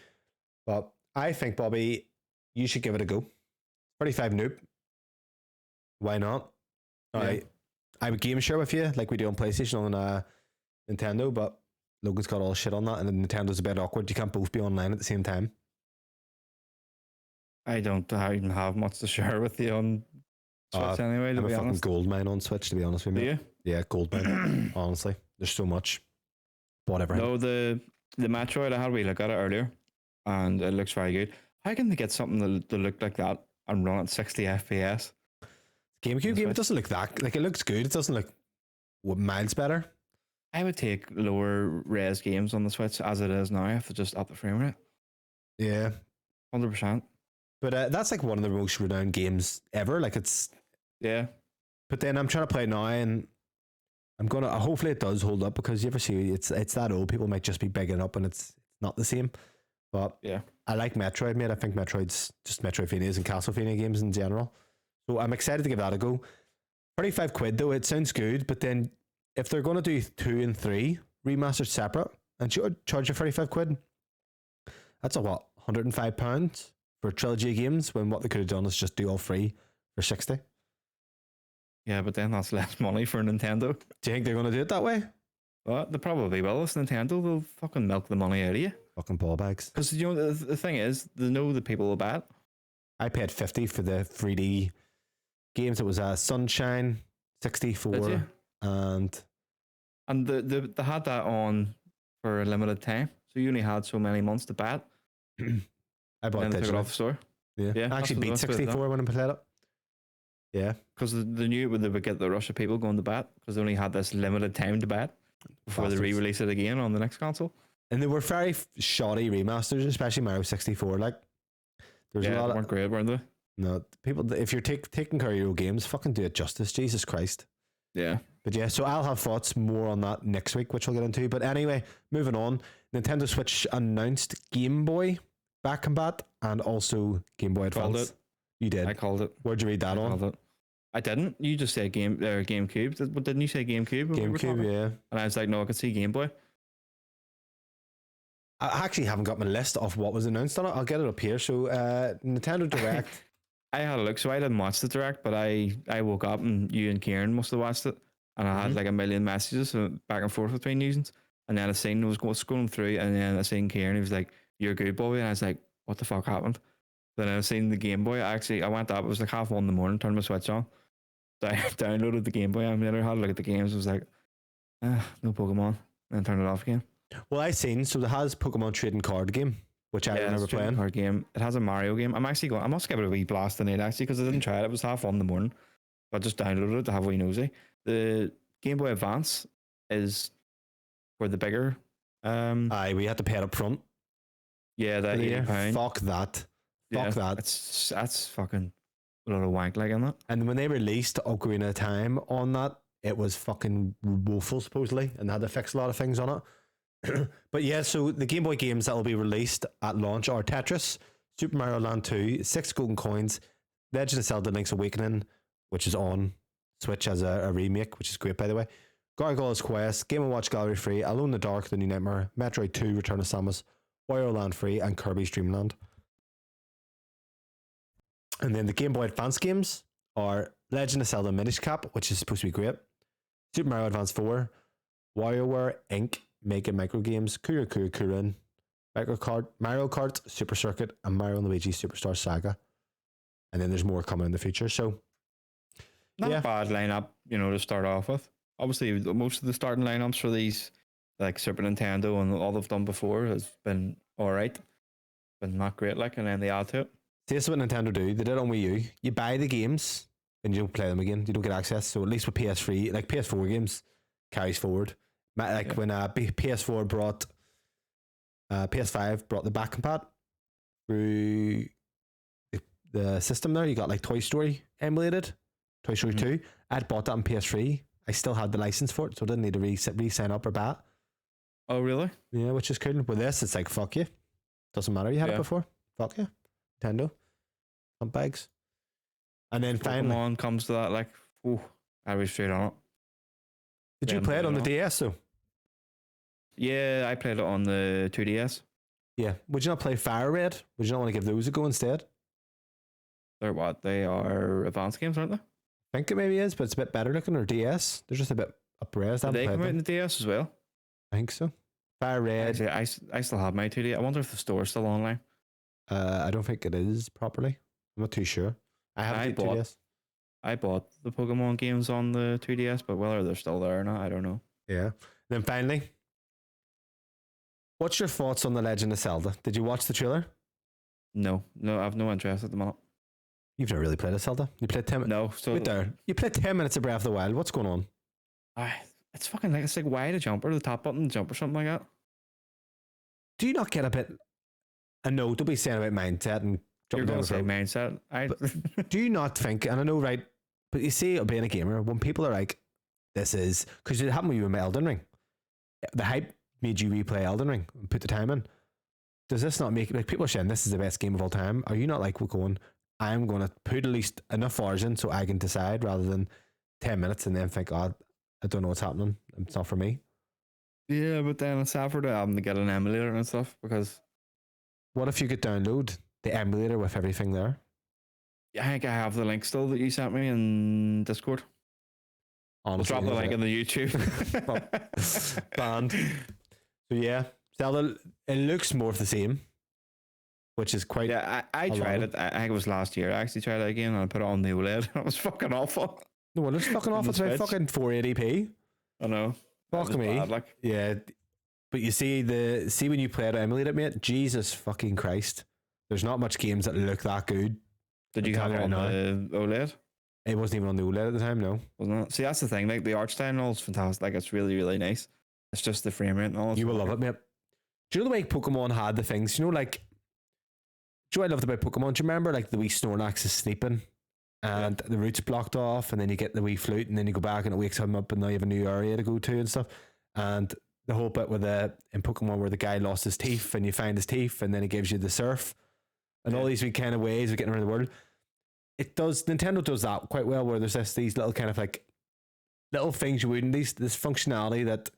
But I think, Bobby, you should give it a go. 35 noob. Why not? Yeah. I would game share with you like we do on PlayStation on Nintendo, but Logan's got all shit on that, and Nintendo's a bit awkward. You can't both be online at the same time. I don't even have much to share with you on Switch anyway, to I'm be a fucking honest. gold mine on Switch, to be honest with you. Do you? Yeah, gold mine. Honestly, there's so much. Whatever. No, the Metroid, I had a wee look at it earlier, and it looks very good. How can they get something to look like that and run at 60 FPS? GameCube game, it doesn't look that, like, it looks good. It doesn't look miles better. I would take lower res games on the Switch as it is now if they just up the frame rate. Yeah. 100%. But that's like one of the most renowned games ever. Like, it's... Yeah. But then I'm trying to play it now, and I'm going to... Hopefully it does hold up, because you ever see it's that old. People might just be bigging up, and it's not the same. But yeah, I like Metroid, mate. I think Metroid's just Metroidvanias and Castlevania games in general. So I'm excited to give that a go. 35 quid, though. It sounds good, but then if they're going to do 2 and 3 remastered separate and charge you 35 quid, that's a what? £105 for a trilogy of games, when what they could have done is just do all 3 for 60. Yeah, but then that's less money for Nintendo. Do you think they're going to do it that way? Well, they probably will. It's Nintendo. They'll fucking milk the money out of you. Fucking ball bags. Because, you know, the thing is, they know the people will buy it. I paid 50 for the 3D games. It was Sunshine 64 and they had that on for a limited time, so you only had so many months to buy it. I bought it. Took it off the store. Yeah, I actually beat 64 when I played it. Yeah, because they knew they would get the rush of people going to buy it, because they only had this limited time to buy it before they re-release it again on the next console. And they were very shoddy remasters, especially Mario 64. Like, there's a lot of... weren't great, weren't they? No, people, if you're taking care of your own games, fucking do it justice. Jesus Christ. Yeah. But yeah, so I'll have thoughts more on that next week, which we'll get into. But anyway, moving on. Nintendo Switch announced Game Boy Back Combat and also Game Boy Advance. Called it. You did. I called it. Where'd you read that on? Called it. I didn't. You just said GameCube. Didn't you say GameCube? GameCube, yeah. And I was like, no, I could see Game Boy. I actually haven't got my list of what was announced on it. I'll get it up here. So Nintendo Direct. I had a look, so I didn't watch the Direct, but I woke up and you and Kieran must have watched it, and I had like a million messages back and forth between users, and then I seen was scrolling through, and then I seen Kieran. He was like, "You're good, Bobby," and I was like, "What the fuck happened?" Then I seen the Game Boy. I went up. It was like 1:30 in the morning. Turned my Switch on. So I downloaded the Game Boy. I had a look at the games. I was like, no Pokemon, and then turned it off again. Well, I seen so it has Pokemon trading card game, which I remember playing. Card game. It has a Mario game. I'm actually going. I must give it a wee blast tonight actually because I didn't try it. It was 1:30 in the morning. I just downloaded it to have a wee nosy. The Game Boy Advance is for the bigger. Aye, we had to pay it up front. Yeah, that £80. Fuck that. Fuck that. That's fucking a lot of wank like in that. And when they released Ocarina of Time on that, it was fucking woeful supposedly, and they had to fix a lot of things on it. But yeah, so the Game Boy games that will be released at launch are Tetris, Super Mario Land 2, 6 Golden Coins, Legend of Zelda Link's Awakening, which is on Switch as a remake, which is great by the way. Gargoyle's Quest, Game & Watch Gallery Free, Alone in the Dark, The New Nightmare, Metroid 2, Return of Samus, Wario Land Free, and Kirby's Dream Land. And then the Game Boy Advance games are Legend of Zelda Minish Cap, which is supposed to be great, Super Mario Advance 4, WarioWare Inc., Mega Micro Games, Kura Kura Kurin, Mario Kart Super Circuit, and Mario & Luigi Superstar Saga. And then there's more coming in the future. So, not a bad lineup, to start off with. Obviously, most of the starting lineups for these, like Super Nintendo and all they've done before, has been all right, but not great. And then they add to it. This is what Nintendo do. They did it on Wii U. You buy the games and you don't play them again. You don't get access. So at least with PS3, like PS4 games, carries forward. When PS4 brought, PS5 brought the back compat through the system there. You got like Toy Story emulated, Toy Story 2. I'd bought that on PS3. I still had the license for it, so I didn't need to re-sign up or buy it. Oh, really? Yeah, which is cool. With this, it's like, fuck you. Doesn't matter. You had it before. Fuck you. Nintendo. Some bags. And then finally, Pokemon comes to that, I was straight on it. Did you play it on the DS though? Yeah, I played it on the 2DS. Yeah. Would you not play Fire Red? Would you not want to give those a go instead? They're what? They are advanced games, aren't they? I think it maybe is, but it's a bit better looking. Or DS. They're just a bit upraised. Did they come out in the DS as well? I think so. Fire Red. Actually, I still have my 2DS. I wonder if the store's still online. I don't think it is properly. I'm not too sure. I bought 2DS. I bought the Pokemon games on the 2DS, but whether they're still there or not, I don't know. Yeah. Then finally, what's your thoughts on The Legend of Zelda? Did you watch the trailer? No, I have no interest at the moment. You've never really played a Zelda. You played 10 minutes. No, so wait there. You played 10 minutes of Breath of the Wild. What's going on? It's fucking it's like why the jump or the top button jump or something like that. Do you not get a bit? No, don't be saying about mindset and you're going to say mindset. Do you not think? And I know, right? But you see, being a gamer, when people are like, "This is," because it happened with you in Elden Ring. The hype made you replay Elden Ring and put the time in. Does this not make people are saying this is the best game of all time? Are you not like we're going? I'm going to put at least enough hours in so I can decide rather than 10 minutes and then think, oh, I don't know what's happening. It's not for me. Yeah, but then it's hard for them to get an emulator and stuff because. What if you could download the emulator with everything there? I think I have the link still that you sent me in Discord. Honestly, I'll drop the link in the YouTube. Banned. So yeah, Zelda, it looks more of the same, which is quite. Yeah, I tried it. I think it was last year. I actually tried it again and I put it on the OLED. It was fucking awful. No, it looks fucking awful. It's about fucking 480p. I know. Fuck me. Bad, Yeah. But you see when you play it emulated, mate, Jesus fucking Christ. There's not much games that look that good. Did you have it on the OLED? It wasn't even on the OLED at the time, no. Wasn't it? See, that's the thing. Like the art style and all is fantastic. Like it's really, really nice. It's just the frame rate and all. You will love it, mate. Do you know the way Pokemon had the things? Do you know what I loved about Pokemon? Do you remember like the wee Snorlax is sleeping and the route's blocked off and then you get the wee flute and then you go back and it wakes him up and now you have a new area to go to and stuff. And the whole bit in Pokemon where the guy lost his teeth and you find his teeth and then it gives you the surf and all these kind of ways of getting around the world. Nintendo does that quite well where there's these little kind of like little things you wouldn't, this functionality that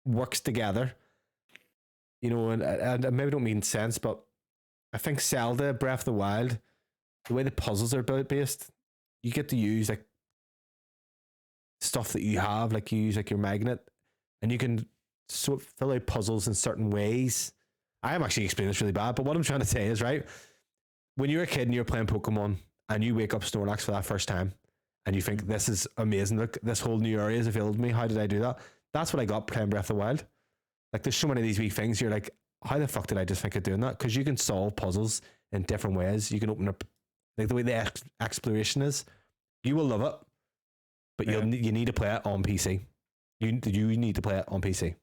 works together, and I maybe don't mean sense, but I think Zelda, Breath of the Wild, the way the puzzles are based, you get to use like stuff that you have, like you use like your magnet and you can sort of fill out puzzles in certain ways. I am actually explaining this really bad, but what I'm trying to say is, right, when you're a kid and you're playing Pokemon and you wake up Snorlax for that first time and you think, this is amazing, look, this whole new area is available to me, how did I do that? That's what I got playing Breath of the Wild. Like there's so many of these wee things. You're like, how the fuck did I just think of doing that? Because you can solve puzzles in different ways. You can open up like the way the exploration is. You will love it, but you need to play it on PC. You need to play it on PC.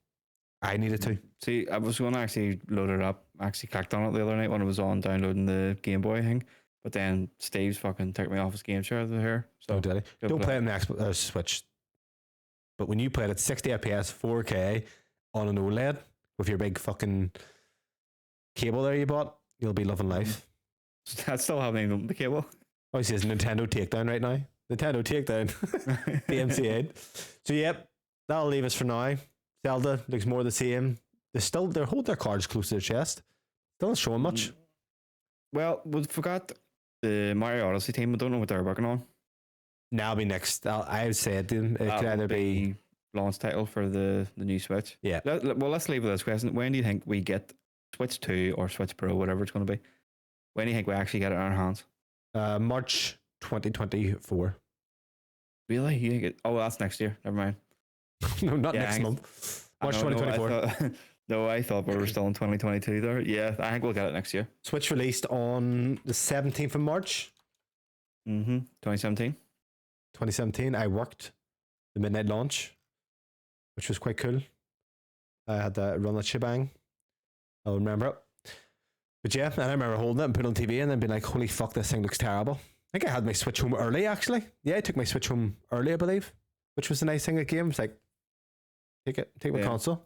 I needed to. See, I was going to actually load it up. I actually clicked on it the other night when I was on downloading the Game Boy thing. But then Steve's fucking took me off his game share over here. So did he? Don't play it on the Switch. But when you play it at 60 FPS, 4K on an OLED with your big fucking cable there you bought, you'll be loving life. I still haven't even the cable. Oh, he says Nintendo Takedown right now. Nintendo Takedown. DMC8. So, yep, that'll leave us for now. Zelda looks more the same. They're holding their cards close to their chest. Still not showing much. Well, we forgot the Mario Odyssey team. I don't know what they're working on. Now it'll be next. I would say it could either be launch title for the new Switch. Yeah. Well, let's leave with this question. When do you think we get Switch 2 or Switch Pro, whatever it's going to be? When do you think we actually get it in our hands? March 2024. Really? You think oh, that's next year. Never mind. No, not next month. March 2024. No, I thought we were still in 2022 there. Yeah, I think we'll get it next year. Switch released on the 17th of March. 2017. 2017. I worked the midnight launch, which was quite cool. I had to run that shebang. I'll remember it. But yeah, and I remember holding it and putting it on TV and then being like, holy fuck, this thing looks terrible. I think I had my Switch home early, actually. Yeah, I took my Switch home early, I believe, which was a nice thing. The game was like, take my console.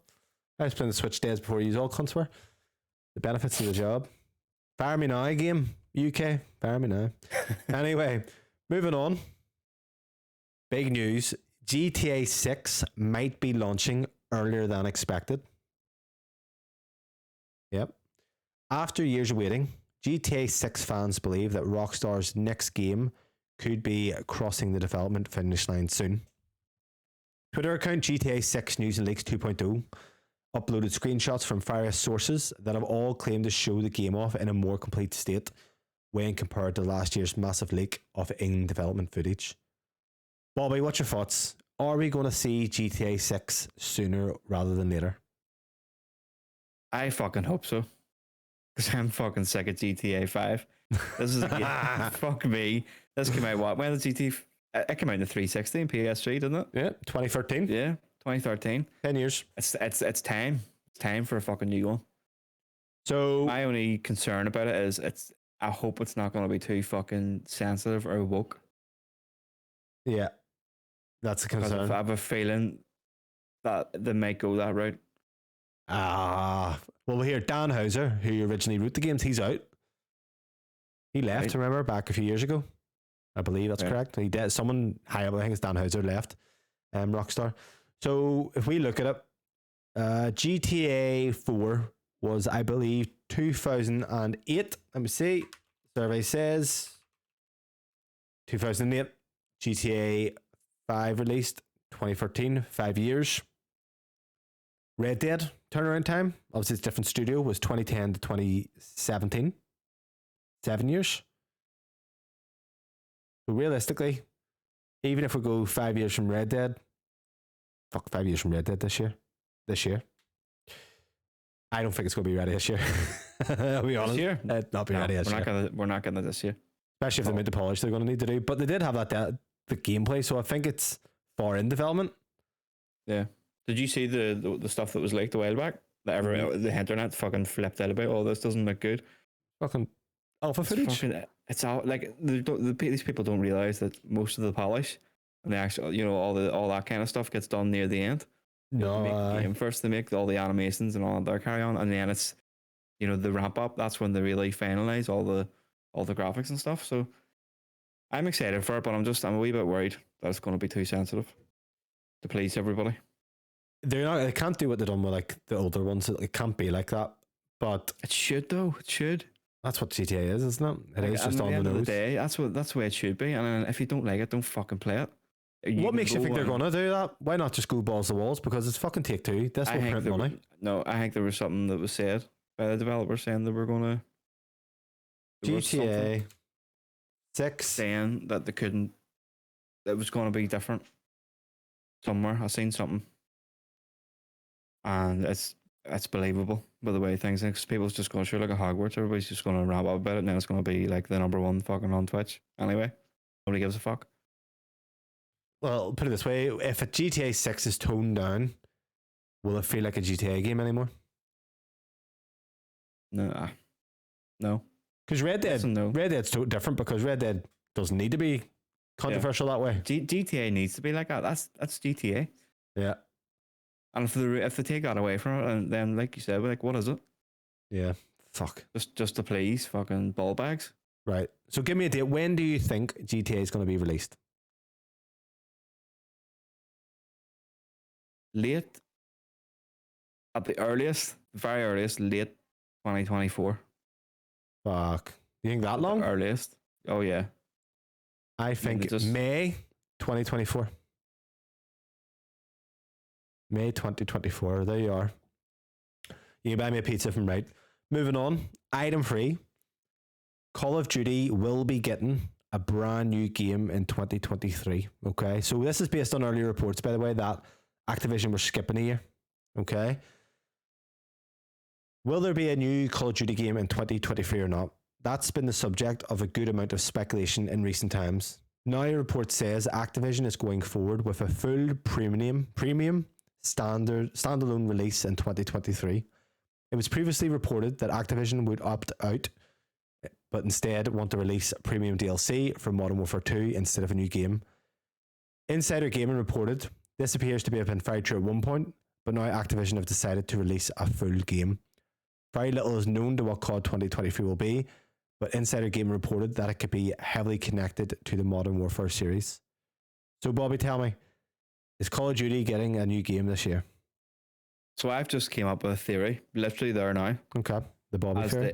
I was playing the Switch days before you all cunts were. The benefits of the job. Fire me now, game. UK. Fire me now. Anyway, moving on. Big news. GTA 6 might be launching earlier than expected. Yep. After years of waiting, GTA 6 fans believe that Rockstar's next game could be crossing the development finish line soon. Twitter account GTA 6 News and Leaks 2.0 uploaded screenshots from various sources that have all claimed to show the game off in a more complete state when compared to last year's massive leak of in-development footage. Bobby, what's your thoughts? Are we going to see GTA 6 sooner rather than later? I fucking hope so. Because I'm fucking sick of GTA 5. This is fuck me. This came out what? When did GTA? It came out in the 360 and PS3, didn't it? Yeah, 2013. Yeah, 2013. 10 years. It's time. It's time for a fucking new one. So my only concern about it is I hope it's not going to be too fucking sensitive or woke. Yeah, that's a concern. I have a feeling that they might go that route. Well, here, Dan Houser, who originally wrote the games, he's out. He left, right. Remember, back a few years ago. I believe that's correct. He did. Someone high up, I think it's Dan Houser, left Rockstar. So if we look at it, GTA 4 was, I believe, 2008. Let me see. Survey says 2008. GTA 5 released 2013, 5 years. Red Dead turnaround time, obviously it's a different studio, was 2010 to 2017. 7 years. So realistically, even if we go 5 years from Red Dead, 5 years from Red Dead this year, I don't think it's going to be ready this year. I'll be honest. This year? Not be ready this year. We're not getting it this year. Especially if they made the polish they're going to need to do. But they did have the gameplay, so I think it's far in development. Yeah. Did you see the stuff that was leaked a while back? That the internet fucking flipped out about. Oh, this doesn't look good. Fucking alpha footage. It's all like these people don't realize that most of the polish and the actual, all that kind of stuff gets done near the end. No, they make the game first. They make all the animations and all that carry on, and then it's the ramp up. That's when they really finalize all the graphics and stuff. So I'm excited for it, but I'm a wee bit worried that it's going to be too sensitive to please everybody. They can't do what they've done with like the older ones. It can't be like that. But it should though. It should. That's what GTA is, isn't it? It is just on the nose. Of the day, that's the way it should be. And if you don't like it, don't fucking play it. What makes you think they're going to do that? Why not just go balls to walls? Because it's fucking Take-Two. That's what print money. No, I think there was something that was said by the developers saying they were going to GTA 6 saying that they couldn't. It was going to be different somewhere. I seen something. And that's believable by the way things. Because people's just going to show like a Hogwarts. Everybody's just going to rap up about it, and then it's going to be like the number one fucking on Twitch. Anyway, nobody gives a fuck. Well, put it this way: if a GTA 6 is toned down, will it feel like a GTA game anymore? No. Because Red Dead's totally different. Because Red Dead doesn't need to be controversial that way. GTA needs to be like that. That's GTA. Yeah. And if they take that away from it, and then like you said, like what is it? Yeah. Fuck. Just to please fucking ball bags. Right. So give me a date. When do you think GTA is going to be released? Late. At the earliest, very earliest, late 2024. Fuck. You think that long? The earliest. Oh yeah. I think May 2024. May 2024. There you are. You can buy me a pizza from right. Moving on. Item 3. Call of Duty will be getting a brand new game in 2023. Okay. So this is based on earlier reports, by the way, that Activision were skipping a year. Okay. Will there be a new Call of Duty game in 2023 or not? That's been the subject of a good amount of speculation in recent times. Now a report says Activision is going forward with a full premium standalone release in 2023. It was previously reported that Activision would opt out, but instead want to release premium DLC for Modern Warfare 2 instead of a new game. Insider Gaming reported this appears to have been very true at one point, but now Activision have decided to release a full game. Very little is known to what COD 2023 will be, but Insider Gaming reported that it could be heavily connected to the Modern Warfare series. So Bobby, tell me, is Call of Duty getting a new game this year? So I've just came up with a theory, literally there now. Okay, the Bobby theory.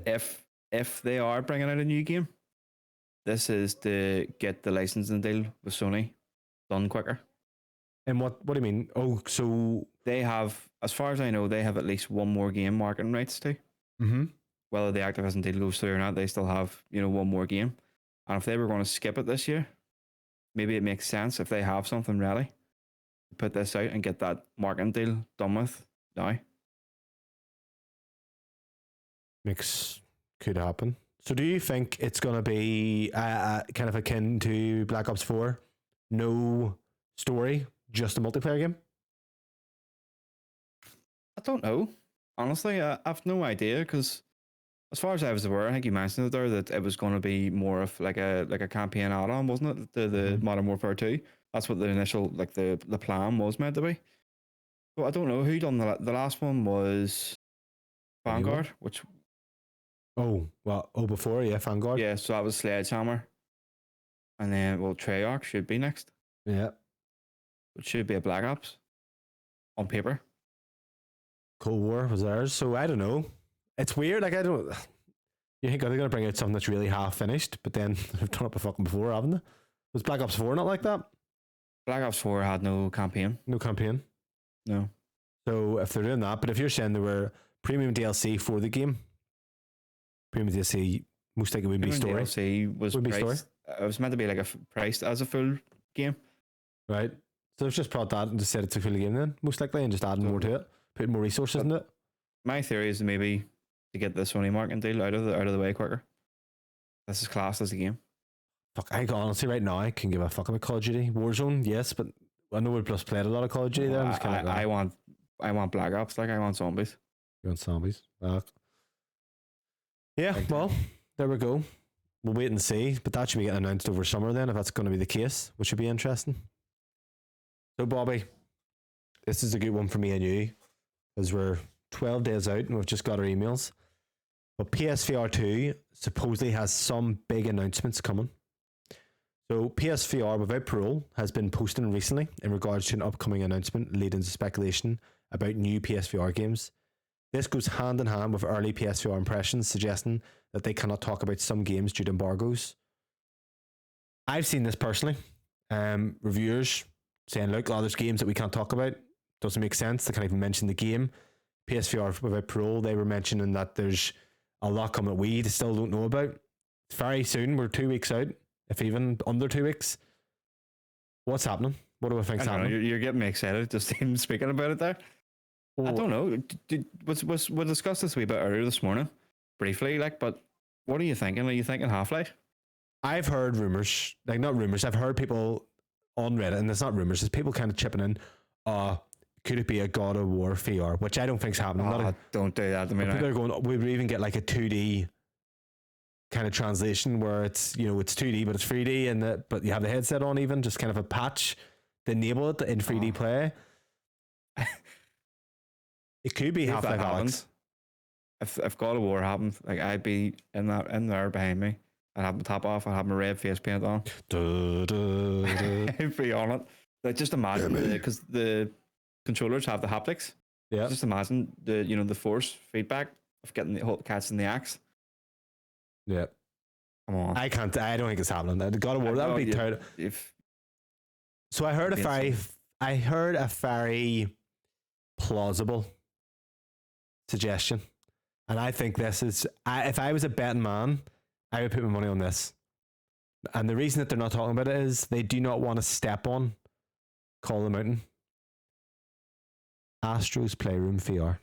If they are bringing out a new game, this is to get the licensing deal with Sony done quicker. And what do you mean? Oh, so they have, as far as I know, they have at least one more game marketing rights to. Mm-hmm. Whether the Activision deal goes through or not, they still have, one more game. And if they were going to skip it this year, maybe it makes sense if they have something ready to put this out and get that marketing deal done with now. Could happen. So do you think it's going to be kind of akin to Black Ops 4? No story, just a multiplayer game? I don't know. Honestly, I've no idea because as far as I was aware, I think you mentioned it there that it was going to be more of like a campaign add-on, wasn't it? The Modern Warfare 2. That's what the initial the plan was meant to be. So I don't know who done the last one was Vanguard, which before Vanguard. Yeah, so that was Sledgehammer, and then Treyarch should be next. Yeah, it should be a Black Ops on paper. Cold War was theirs, so I don't know. It's weird. Like I don't. You think they're gonna bring out something that's really half finished, but then they've done it before, haven't they? Was Black Ops 4 not like that? Black Ops 4 had no campaign. No campaign. No. So if they're doing that, but if you're saying there were premium DLC for the game, premium DLC most likely would be story. DLC was priced, story. It was meant to be like priced as a full game. Right. So they've just brought that and just said it's a full game then, most likely, and just adding more to it, putting more resources into it. My theory is maybe to get the Sony marketing deal out of the way quicker. This is classed as a game. Fuck, I honestly right now I can give a fuck about Call of Duty. Warzone, yes, but I know we've just played a lot of Call of Duty there. I want Black Ops, like I want zombies. You want zombies? Yeah, well, there we go. We'll wait and see, but that should be getting announced over summer then, if that's going to be the case, which would be interesting. So Bobby, this is a good one for me and you, as we're 12 days out and we've just got our emails. But PSVR 2 supposedly has some big announcements coming. So PSVR without parole has been posting recently in regards to an upcoming announcement leading to speculation about new PSVR games. This goes hand in hand with early PSVR impressions suggesting that they cannot talk about some games due to embargoes. I've seen this personally. Reviewers saying, look, there's games that we can't talk about. Doesn't make sense. They can't even mention the game. PSVR without parole, they were mentioning that there's a lot coming that we still don't know about. Very soon, we're 2 weeks out, if even under 2 weeks. What's happening? What do I think's happening? You're getting me excited just even speaking about it there. I don't know. We'll discuss this a wee bit earlier this morning, briefly. Like, but what are you thinking? Are you thinking Half-Life? I've heard rumors, like not rumors. I've heard people on Reddit, and it's not rumors. It's people kind of chipping in. Could it be a God of War VR? Which I don't think's happening. Don't do that to me. People are going. We would even get like a 2D kind of translation where it's it's 2D but it's 3D but you have the headset on, even just kind of a patch to enable it in 3D play. It could be Half-Life Alyx. If God of War happened, like I'd be in there behind me. I'd have my top off. I'd have my red face paint on. I'd be on it. Like, just imagine because the controllers have the haptics. Yeah. Just imagine the force feedback of getting the cats in the axe. Yeah. Come on. I don't think it's happening. The God of War, that would be terrible. So I heard a very plausible suggestion, and I think this is. If I was a betting man, I would put my money on this. And the reason that they're not talking about it is they do not want to step on Call of the Mountain. Astro's Playroom VR.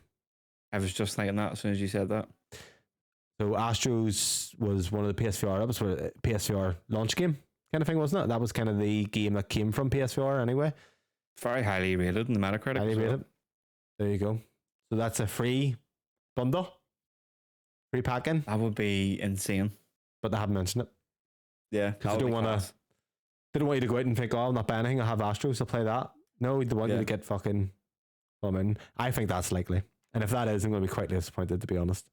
I was just thinking that as soon as you said that. So Astro's was one of the PSVR. That was a PSVR launch game kind of thing, wasn't it? That was kind of the game that came from PSVR anyway. Very highly rated in the Metacritic. Highly rated. There you go. So that's a free bundle. Free pack-in. That would be insane. But they haven't mentioned it. Yeah. Because they don't want you to go out and think, I'm not buying anything, I'll have Astros, I'll play that. No, they want you to get fucking I think that's likely. And if that is, I'm going to be quite disappointed, to be honest.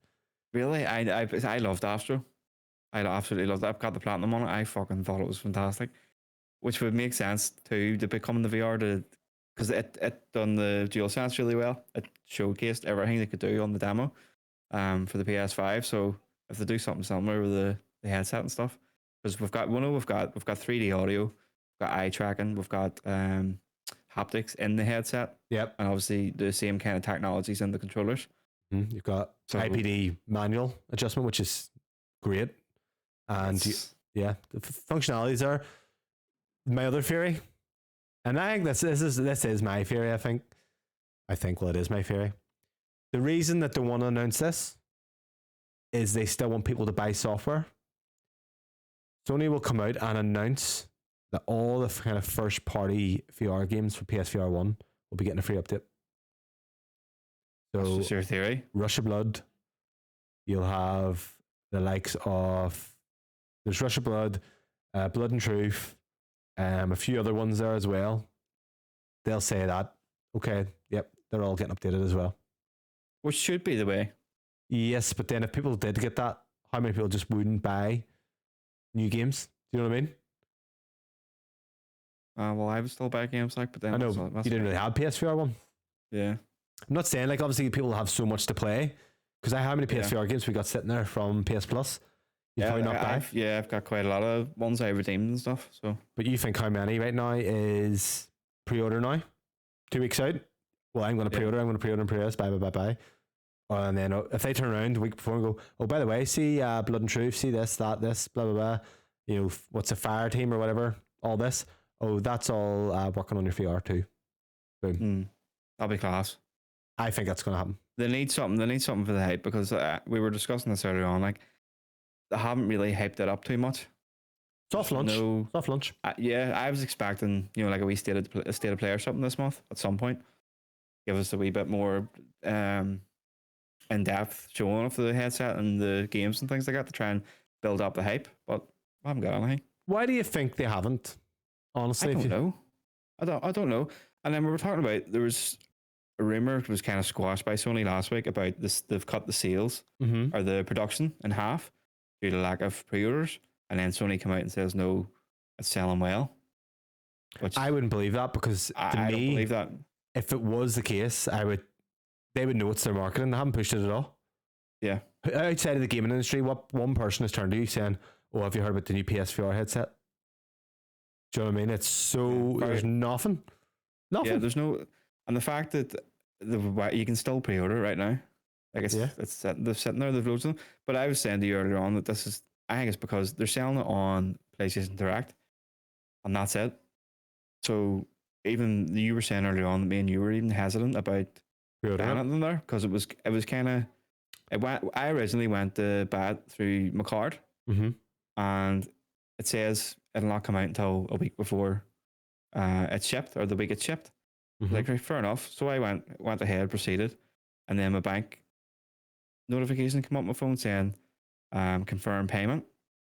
Really? I loved Astro. I absolutely loved it. I've got the platinum on it. I fucking thought it was fantastic. Which would make sense to become the VR because it done the DualSense really well. It showcased everything they could do on the demo for the PS5. So if they do something similar with the headset and stuff, because we've got 3D audio, we've got eye tracking, we've got haptics in the headset. Yep. And obviously the same kind of technologies in the controllers. You've got IPD manual adjustment, which is great. And the functionalities are my other theory. And I think this is my theory, I think. Well, it is my theory. The reason that they want to announce this is they still want people to buy software. Sony will come out and announce that all the kind of first party VR games for PSVR 1 will be getting a free update. So that's just your theory. Rush of Blood. You'll have the likes of there's Rush of Blood, Blood and Truth, a few other ones there as well. They'll say that, okay, yep, they're all getting updated as well. Which should be the way. Yes, but then if people did get that, how many people just wouldn't buy new games? Do you know what I mean? Well, I would still buy games but then I know you didn't really have PSVR 1. Yeah. I'm not saying obviously people have so much to play because how many PSVR games we got sitting there from PS Plus? I've got quite a lot of ones I redeemed and stuff. So, but you think how many right now is pre-order now? 2 weeks out. Well, I'm going to pre-order. I'm going to pre-order and pre-order. Bye. And then if they turn around the week before and go, oh, by the way, see Blood and Truth, see this, blah blah blah. What's a Fire Team or whatever? All this. Oh, that's all working on your VR too. Boom. That'll be class. I think that's going to happen. They need something for the hype because we were discussing this earlier on. They haven't really hyped it up too much. Soft launch. I was expecting like a wee state of play or something this month at some point. Give us a wee bit more in depth showing of the headset and the games and things like that to try and build up the hype. But I haven't got anything. Why do you think they haven't? Honestly, I don't know. I don't know. And then we were talking about there was a rumor was kind of squashed by Sony last week about this. They've cut the sales or the production in half due to lack of pre-orders, and then Sony come out and says no, it's selling well. Which I wouldn't believe that because I don't believe that. If it was the case, they would know it's their marketing. They haven't pushed it at all. Yeah. Outside of the gaming industry, what one person has turned to you saying, "Oh, have you heard about the new PSVR headset?" Do you know what I mean? It's so there's nothing. Yeah, there's no, and the fact that you can still pre-order right now, it's they're sitting there, they've loads of them. But I was saying to you earlier on that I think it's because they're selling it on PlayStation Direct, and that's it. So even you were saying earlier on that me and you were even hesitant about banning them there because it was kind of it went. I originally went to buy it through my card, and it says it'll not come out until a week before it's shipped or the week it's shipped. Like, right, fair enough. So I went ahead, proceeded, and then my bank notification came up on my phone saying confirm payment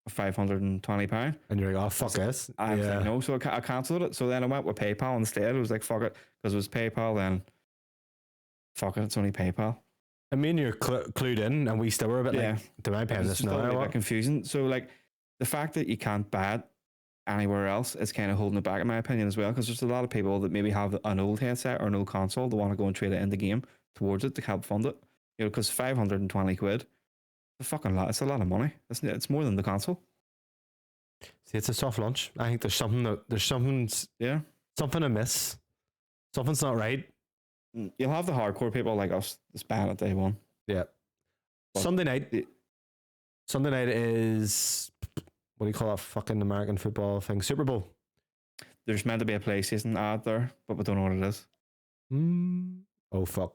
of £520. And you're like, oh, fuck this. I was like, no, so I cancelled it. So then I went with PayPal instead. It was like, fuck it, because it was PayPal, then fuck it, it's only PayPal. I mean, you're clued in, and we still were a bit like, do I pay this now? It's a bit confusing. So, like, the fact that you can't buy it anywhere else is kind of holding it back, in my opinion, as well, because there's a lot of people that maybe have an old headset or an old console that want to go and trade it in the game towards it to help fund it. You know, because 520 quid, it's a fucking lot. It's a lot of money. It's more than the console. See, it's a soft launch. I think there's something amiss. Something's not right. You'll have the hardcore people like us that's bad at day one. Yeah. But Sunday night is, what do you call that fucking American football thing? Super Bowl. There's meant to be a PlayStation ad there, but we don't know what it is. Oh, fuck.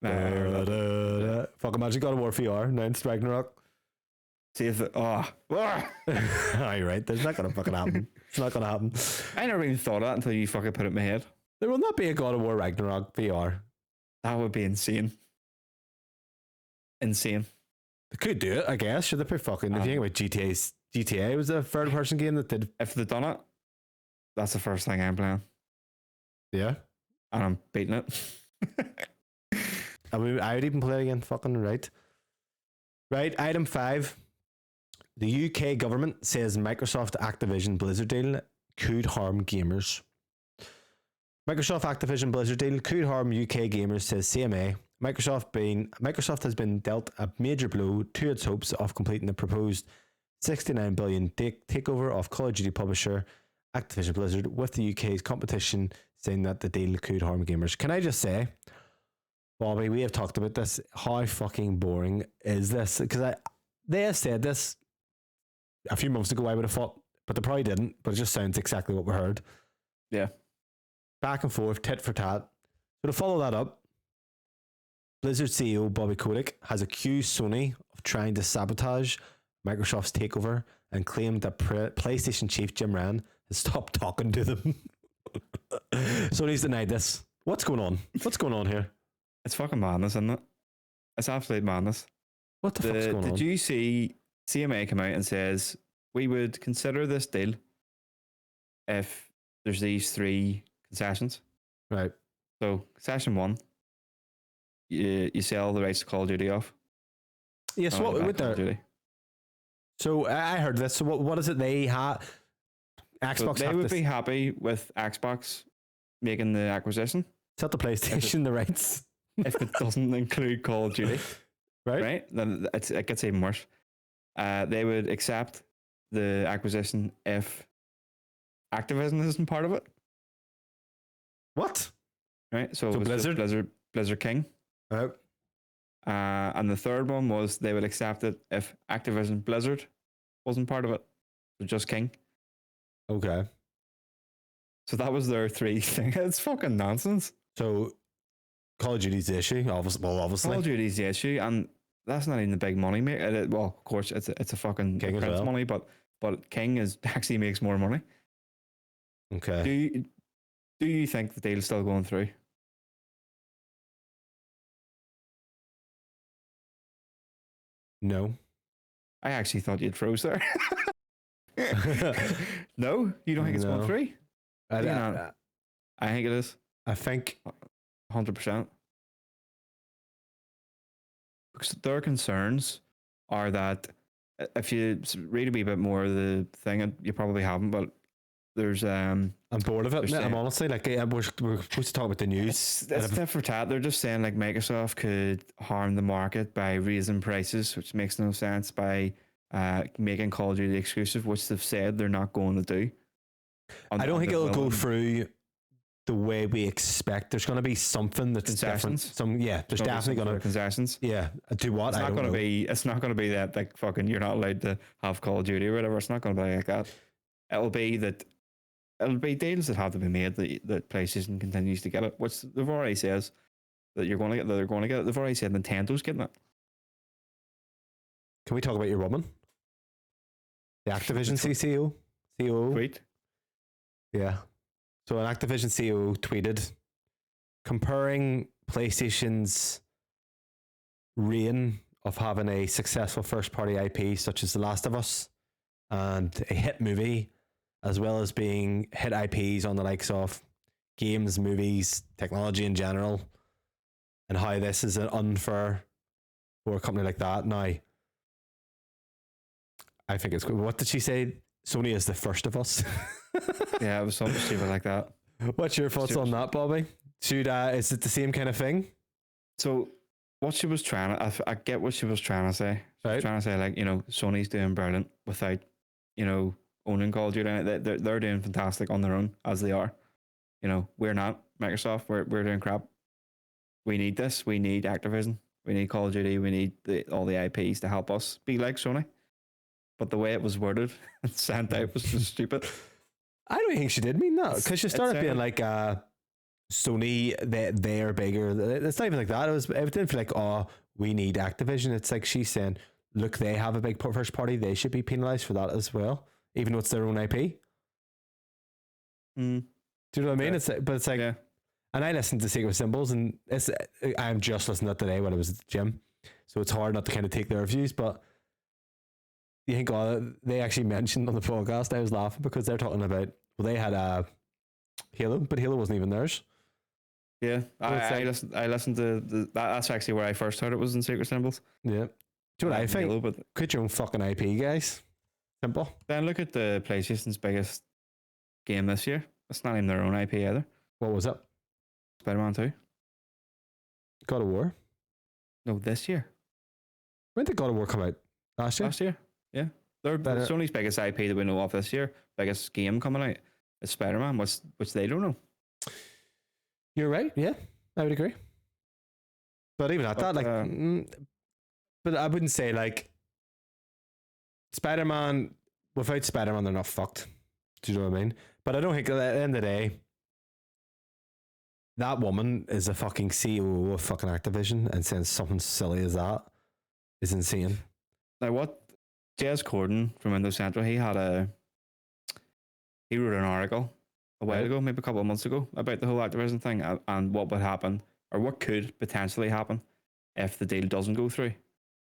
Fuck, imagine God of War VR, now it's Ragnarok. See if you're right, there's not going to fucking happen. It's not going to happen. I never even thought of that until you fucking put it in my head. There will not be a God of War Ragnarok VR. That would be insane. Insane. They could do it, I guess. Should they put fucking, if you think about GTA was a third person game that did. If they'd done it, that's the first thing I'm playing. Yeah. And I'm beating it. I would even play it again. Fucking right. Right, item 5. The UK government says Microsoft Activision Blizzard deal could harm gamers. Microsoft Activision Blizzard deal could harm UK gamers, says CMA. Microsoft has been dealt a major blow to its hopes of completing the proposed $69 billion takeover of Call of Duty publisher Activision Blizzard, with the UK's competition saying that the deal could harm gamers. Can I just say, Bobby, we have talked about this. How fucking boring is this? Because they have said this a few months ago, I would have thought, but they probably didn't. But it just sounds exactly what we heard. Yeah. Back and forth, tit for tat. So to follow that up, Blizzard CEO Bobby Kotick has accused Sony of trying to sabotage Microsoft's takeover and claimed that PlayStation chief Jim Ryan has stopped talking to them. Sony's denied this. What's going on? What's going on here? It's fucking madness, isn't it? It's absolute madness. What the fuck's going on? Did you see CMA come out and says, we would consider this deal if there's these 3 concessions? Right. So, concession 1, you sell the rights to Call of Duty off. Yes, what with that? So I heard this. So what is it they have? Xbox. So they would be happy with Xbox making the acquisition. Sell the PlayStation the rights. If it doesn't include Call of Duty, right? Then it gets even worse. They would accept the acquisition if Activision isn't part of it. What? Right. So it was Blizzard King. Oh. And the third one was they would accept it if Activision Blizzard wasn't part of it. So just King. Okay. So that was their 3 thing. It's fucking nonsense. So Call of Duty's the issue, obviously. Call of Duty's the issue, and that's not even the big money maker. Well, of course, it's a fucking King Prince money, but King actually makes more money. Okay. Do you think the deal's still going through? No. I actually thought you'd froze there. No, you don't think it's going through? I think it is. I think 100%. Because their concerns are that if you read a wee bit more of the thing, and you probably haven't, but there's I'm bored of it. I'm honestly like we're supposed to talk about the news. It's tit for tat. They're just saying like Microsoft could harm the market by raising prices, which makes no sense, by making Call of Duty exclusive, which they've said they're not going to do. I don't think it'll go through the way we expect. There's going to be something that's different. There's definitely going to be concessions. Yeah, do what? It's not going to be. It's not going to be that like fucking you're not allowed to have Call of Duty or whatever. It's not going to be like that. It'll be deals that have to be made that PlayStation continues to get it, which they've already says that you're going to get. That they're going to get it. They've already said Nintendo's getting it. Can we talk about your woman? The Activision CCO? COO? Tweet. Yeah. So an Activision CEO tweeted comparing PlayStation's reign of having a successful first-party IP such as The Last of Us and a hit movie, as well as being hit IPs on the likes of games, movies, technology in general, and how this is unfair for a company like that. Now, I think it's good. What did she say? Sony is the first of us. Yeah, it was something stupid like that. What's your thoughts on that, Bobby? Is it the same kind of thing? So what she was trying to, I get what she was trying to say. She was trying to say, like, Sony's doing brilliant without, owning Call of Duty. They're doing fantastic on their own as they are. We're not Microsoft. We're doing crap. We need this. We need Activision. We need Call of Duty. We need all the IPs to help us be like Sony. But the way it was worded and sent out was just stupid. I don't think she did mean that, because she started being like, Sony, they're bigger. It's not even like that. It didn't feel like, oh, we need Activision. It's like she's saying, look, they have a big first party. They should be penalized for that as well, even though it's their own IP. Mm. Do you know what I mean? It's like, yeah. And I listened to Secret Symbols, and I'm just listening to that today when I was at the gym, so it's hard not to kind of take their views. But you think, oh, they actually mentioned on the podcast, I was laughing because they're talking about, well, they had a Halo, but Halo wasn't even theirs. Yeah, I listened to that's actually where I first heard it, was in Secret Symbols. Yeah. Do you know what I think? Halo, but create your own fucking IP, guys. Simple. Then look at the PlayStation's biggest game this year. It's not even their own IP either. What was it? Spider-Man 2. God of War. No, this year. When did God of War come out? Last year? Last year, yeah. They're Sony's biggest IP that we know of this year. Biggest game coming out is Spider-Man, which they don't know. You're right. Yeah, I would agree. But even at that, like, but I wouldn't say like Spider-Man. Without Spider-Man, they're not fucked. Do you know what I mean? But I don't think at the end of the day, that woman is a fucking CEO of fucking Activision, and saying something silly as that is insane. Now, what Jez Corden from Windows Central, he wrote an article a while ago, maybe a couple of months ago, about the whole Activision thing and what would happen, or what could potentially happen if the deal doesn't go through.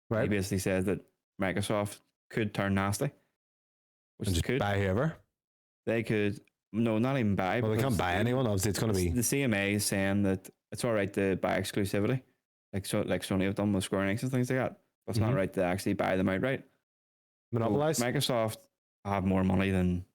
Right. He basically says that Microsoft could turn nasty, which and is just buy whoever. They could, no, not even buy. Well, they can't buy anyone. Obviously, it's going to be the CMA is saying that it's all right to buy exclusivity, like Sony have done with Square Enix and things like that. But it's not right to actually buy them outright. Monopolize. So Microsoft have way more money than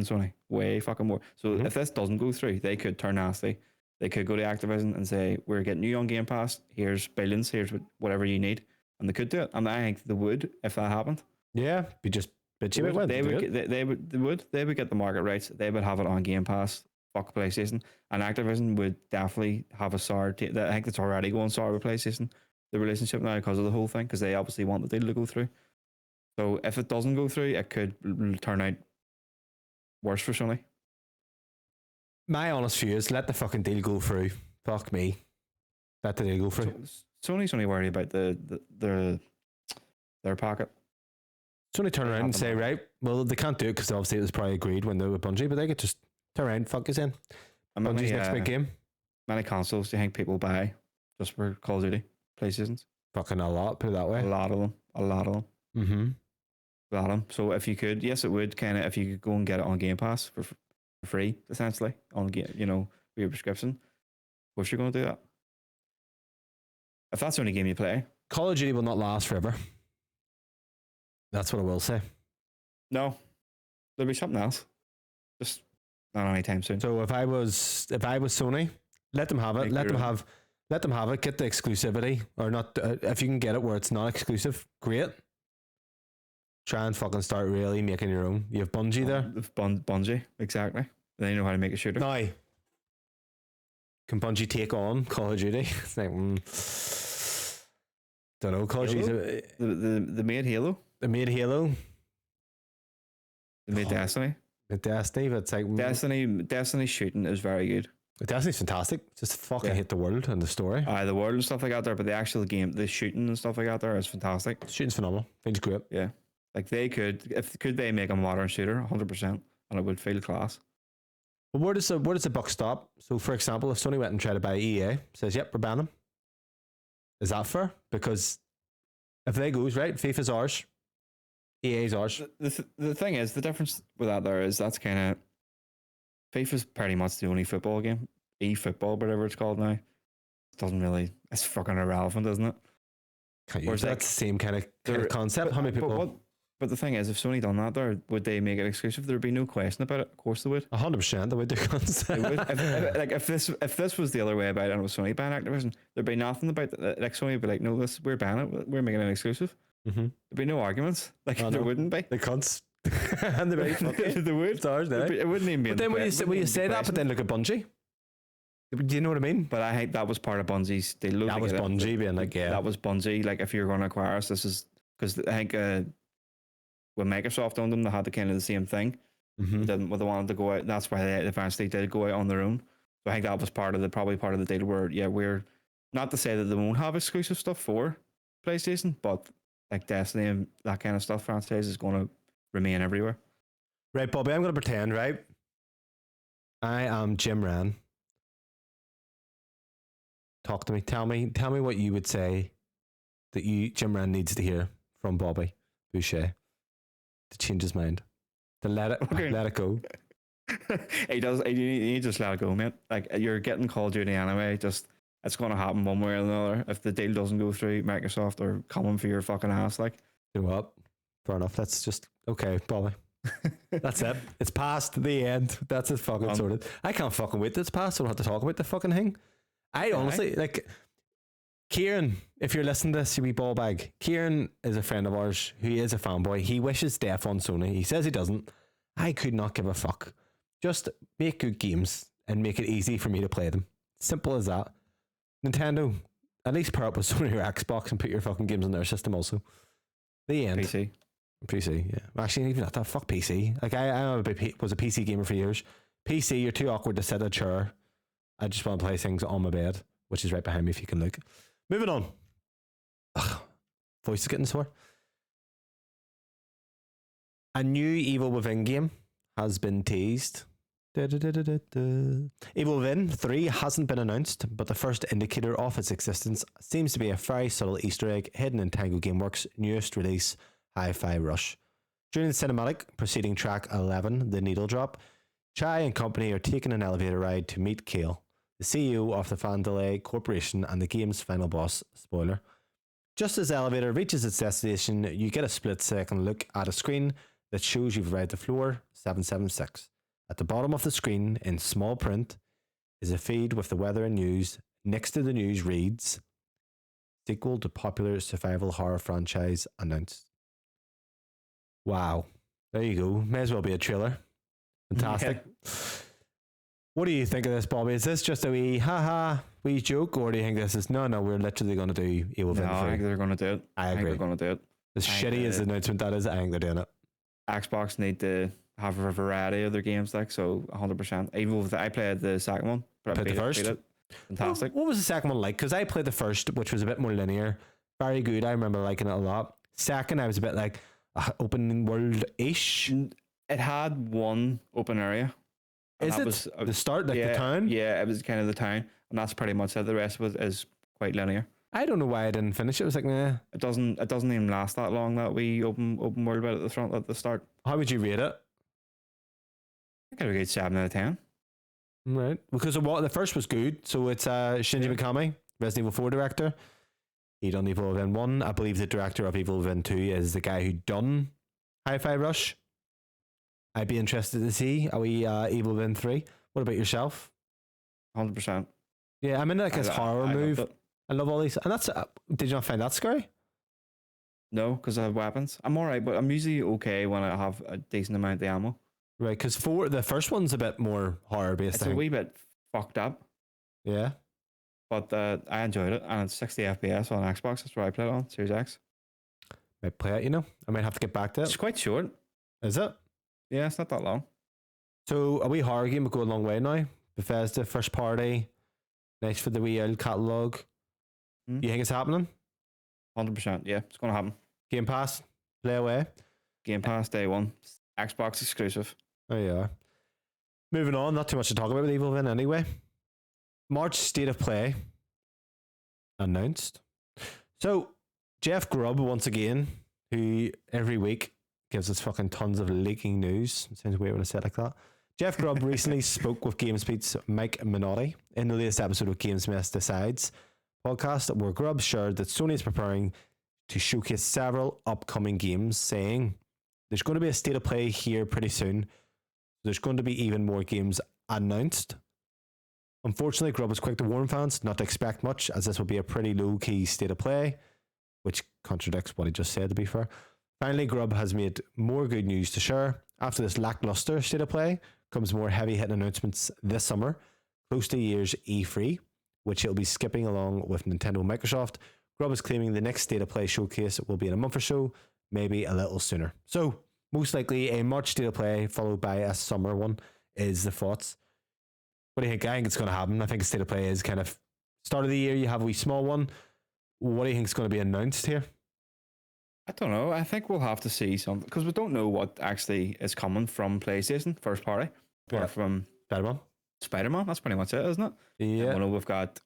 Sony, way fucking more. So if this doesn't go through, they could turn nasty. They could go to Activision and say, "We're getting you on Game Pass. Here's billions. Here's whatever you need," and they could do it. And I think they would if that happened. Yeah, be just bitchy about it. They would get the market rights. They would have it on Game Pass. Fuck PlayStation, and Activision would definitely have a sour. I think it's already going sour with PlayStation, the relationship now, because of the whole thing, because they obviously want the deal to go through. So if it doesn't go through, it could turn out worse for Sony. My honest view is let the fucking deal go through. Fuck me. Let the deal go through. Sony's only worried about their pocket. Sony turn around and say, right, well, they can't do it because obviously it was probably agreed when they were Bungie, but they could just turn around, fuck us in. Bungie's next big game. Many consoles do you think people buy just for Call of Duty? PlayStations? Fucking a lot, put it that way. A lot of them. Mm-hmm. A lot of them. So if you could, yes, it would kind of, if you could go and get it on Game Pass for free, essentially, on game, for your prescription, of course you're going to do that. If that's the only game you play. Call of Duty will not last forever. That's what I will say. No, there'll be something else. Just not anytime soon. So if I was Sony, let them have it. Let them have it. Get the exclusivity, or not. If you can get it where it's not exclusive, great. Try and fucking start really making your own. You have Bungie there. Bungie, exactly. They know how to make a shooter. Now, can Bungie take on Call of Duty? It's like, don't know. Call of Duty. They made Halo. They made Halo. They made Destiny. Destiny, but it's like Destiny shooting is very good. Destiny's fantastic. Just fucking hit the world and the story. The world and stuff like that there, but the actual game, the shooting and stuff like that there is fantastic. Shooting's phenomenal. Things great. Yeah. Like they could they make a modern shooter 100%, and it would feel class. But where does the buck stop? So, for example, if Sony went and tried to buy EA, says, "Yep, we're banning them," is that fair? Because if they goes right, FIFA's ours, EA's ours. The thing is, the difference with that there is that's kind of FIFA's pretty much the only football game, eFootball, whatever it's called now. It doesn't really. It's fucking irrelevant, isn't it? Can't use that same kind of concept. How many people? But the thing is, if Sony done that there, would they make it exclusive? There'd be no question about it. Of course they would. 100% they would do concept. If this was the other way about it and it was Sony banning Activision, there'd be nothing about it. Like Sony would be like, no, we're banning it. We're making it exclusive. Mm-hmm. There'd be no arguments. Like there wouldn't be. The cunts. And they'd be like, they would. It's ours now. It wouldn't even be. But then when you say that, but then look at Bungie. Do you know what I mean? But I think that was part of Bungie's deal. That was Bungie being like, yeah. That was Bungie. Like, if you're going to acquire us, this is because I think when Microsoft owned them, they had the kind of the same thing. Mm-hmm. They wanted to go out. That's why they eventually did go out on their own. So I think that was probably part of the deal where, yeah, we're not to say that they won't have exclusive stuff for PlayStation, but like Destiny and that kind of stuff franchise is going to remain everywhere. Right, Bobby, I'm going to pretend, right? I am Jim Ryan. Talk to me. Tell me what you would say that Jim Ryan needs to hear from Bobby Boucher to change his mind, to let it go. He does. You just let it go, man. Like, you're getting Call of Duty anyway. Just it's going to happen one way or another. If the deal doesn't go through, Microsoft are coming for your fucking ass. Like, you know what? Fair enough. That's just okay, Bobby. That's it. It's past the end. That's it. Fucking sorted. I can't fucking wait. It's past. So I don't have to talk about the fucking thing. I honestly like Kieran. If you're listening to this, you wee ball bag. Kieran is a friend of ours who is a fanboy. He wishes death on Sony. He says he doesn't. I could not give a fuck. Just make good games and make it easy for me to play them. Simple as that. Nintendo, at least pair up with Sony or Xbox and put your fucking games on their system also. The end. PC, yeah. Actually, even at that, fuck PC. Like I was a PC gamer for years. PC, you're too awkward to sit in a chair. I just want to play things on my bed, which is right behind me if you can look. Moving on. Ugh, voice is getting sore. A new Evil Within game has been teased. Evil Within 3 hasn't been announced, but the first indicator of its existence seems to be a very subtle Easter egg hidden in Tango Gameworks' newest release, Hi-Fi Rush. During the cinematic preceding track 11, The Needle Drop, Chai and company are taking an elevator ride to meet Kale, the CEO of the Vandelay Corporation and the game's final boss. Spoiler. Just as the elevator reaches its destination, you get a split-second look at a screen that shows you've arrived at floor 776. At the bottom of the screen, in small print, is a feed with the weather and news. Next to the news reads, sequel to popular survival horror franchise announced. Wow. There you go. May as well be a trailer. Fantastic. Yeah. What do you think of this, Bobby? Is this just a wee joke, or do you think this is no, we're literally going to do Evil Within 3? I think they're going to do it. I agree. They're going to do it. As shitty as the announcement that is, I think they're doing it. Xbox need to have a variety of their games, like, so 100%. Even with I played the second one. Played the first? Fantastic. What was the second one like? Because I played the first, which was a bit more linear. Very good. I remember liking it a lot. Second, I was a bit like open world-ish. It had one open area. Is it was, the start, like the town? Yeah, it was kind of the town, and that's pretty much it. The rest of it is quite linear. I don't know why I didn't finish it. I was like, nah. It doesn't even last that long, that we open world bit at the start. How would you rate it? I could have a 7 out of 10. Right, because the first was good. So it's Shinji Mikami, Resident Evil 4 director. He done Evil Within 1. I believe the director of Evil Within 2 is the guy who done Hi-Fi Rush. I'd be interested to see a wee Evil Within 3. What about yourself? 100%. Yeah, I'm in like this horror move. I love all these. And that's, did you not find that scary? No, because I have weapons. I'm alright, but I'm usually okay when I have a decent amount of ammo. Right, because the first one's a bit more horror based. It's a wee bit fucked up. Yeah. But I enjoyed it, and it's 60 FPS on Xbox. That's where I play it on, Series X. Might play it, I might have to get back to it. It's quite short. Is it? Yeah, it's not that long. So a wee horror game would go a long way now. Bethesda, first party. Nice for the wee old catalogue. You think it's happening? 100%. Yeah, it's going to happen. Game Pass, play away. Game Pass day one. Xbox exclusive. Oh, yeah. Moving on, not too much to talk about with Evil Within anyway. March State of Play announced. So, Jeff Grubb, once again, who every week gives us fucking tons of leaking news. It sounds weird when I say it like that. Jeff Grubb recently spoke with GameSpeak's Mike Minotti in the latest episode of GamesMess Decides podcast, where Grubb shared that Sony is preparing to showcase several upcoming games, saying there's going to be a State of Play here pretty soon. There's going to be even more games announced. Unfortunately, Grubb was quick to warn fans not to expect much, as this will be a pretty low-key State of Play, which contradicts what he just said, to be fair. Finally, Grubb has made more good news to share. After this lackluster State of Play comes more heavy-hitting announcements this summer, close to the year's E3, which he'll be skipping along with Nintendo and Microsoft. Grubb is claiming the next State of Play showcase will be in a month or so, maybe a little sooner. So, most likely a March State of Play followed by a summer one is the thoughts. What do you think? I think it's going to happen. I think a State of Play is kind of start of the year, you have a wee small one. What do you think is going to be announced here? I don't know. I think we'll have to see something, because we don't know what actually is coming from PlayStation, first party, apart from Spider-Man. That's pretty much it, isn't it? Yeah. I know we've got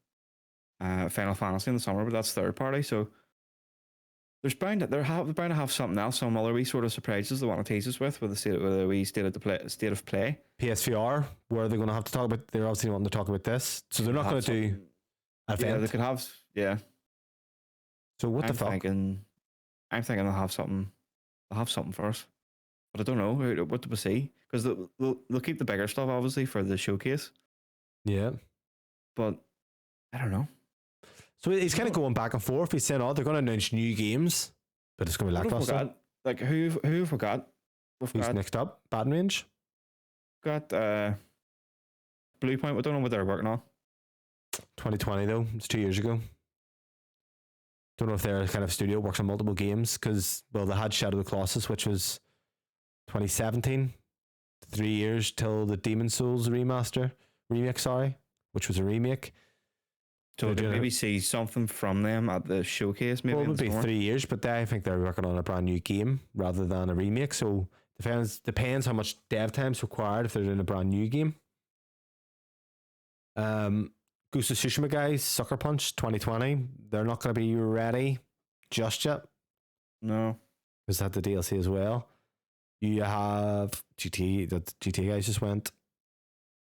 Final Fantasy in the summer, but that's third party. So they're bound to have something else, some other wee sort of surprises they want to tease us with the state of play. PSVR, where they're going to have to talk about. They're obviously wanting to talk about this, so they're not going to do. Yeah, they could have. Yeah. So what the fuck? I'm thinking they'll have something. They'll have something for us, but I don't know what do we see, because they'll keep the bigger stuff obviously for the showcase. Yeah, but I don't know. So he's kind of going back and forth. He's saying, "Oh, they're going to announce new games, but it's going to be lackluster." Like who have we got? Who's next up? Baton Range. Got Blue Point. We don't know what they're working on. 2020 though. It's 2 years ago. Don't know if their kind of studio works on multiple games, because they had Shadow of the Colossus, which was 2017. 3 years till the Demon Souls remake, which was a remake. So maybe see something from them at the showcase. Maybe it would be 3 years, but I think they're working on a brand new game rather than a remake. So depends how much dev time's required if they're doing a brand new game. Ghost of Tsushima guys, Sucker Punch 2020. They're not going to be ready just yet. No, because they had the DLC as well. You have GTA. The GTA guys just went.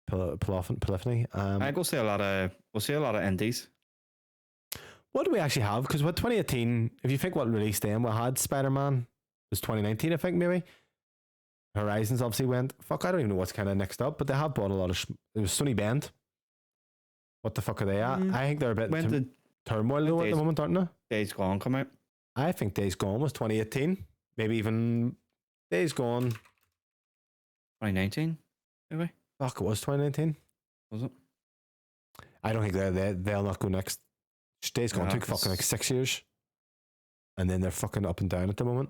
Polyphony. I think we'll see a lot of indies. What do we actually have? Because what 2018, if you think what released then, we had Spider-Man, it was 2019, I think, maybe. Horizons obviously went. Fuck, I don't even know what's kind of next up, but they have bought a lot of. It was Sony Bend. What the fuck are they at? I think they're a bit turmoil though at the moment, aren't they? Days Gone come out. I think Days Gone was 2018, maybe even Days Gone 2019, maybe. Fuck, it was 2019. Was it? I don't think they'll not go next. Days Gone took fucking like 6 years, and then they're fucking up and down at the moment.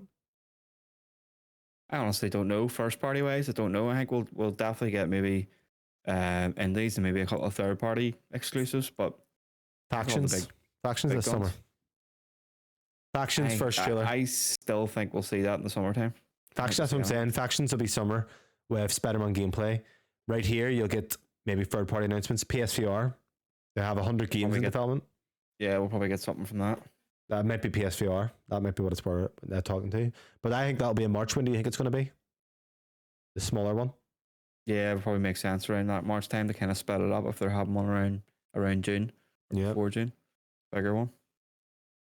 I honestly don't know. First party wise, I don't know. I think we'll definitely get maybe indies and maybe a couple of third party exclusives, but Factions this summer. Factions first trailer. I still think we'll see that in the summertime. Factions, that's what I'm saying. Factions will be summer with Spider-Man gameplay. Right here, you'll get maybe third party announcements. PSVR, they have 100 games in development. Yeah, we'll probably get something from that. That might be PSVR. That might be what it's for. They're talking to. But I think that'll be in March. When do you think it's going to be? The smaller one. Yeah, it would probably make sense around that March time to kind of spell it up if they're having one around June. Yeah, before June, bigger one.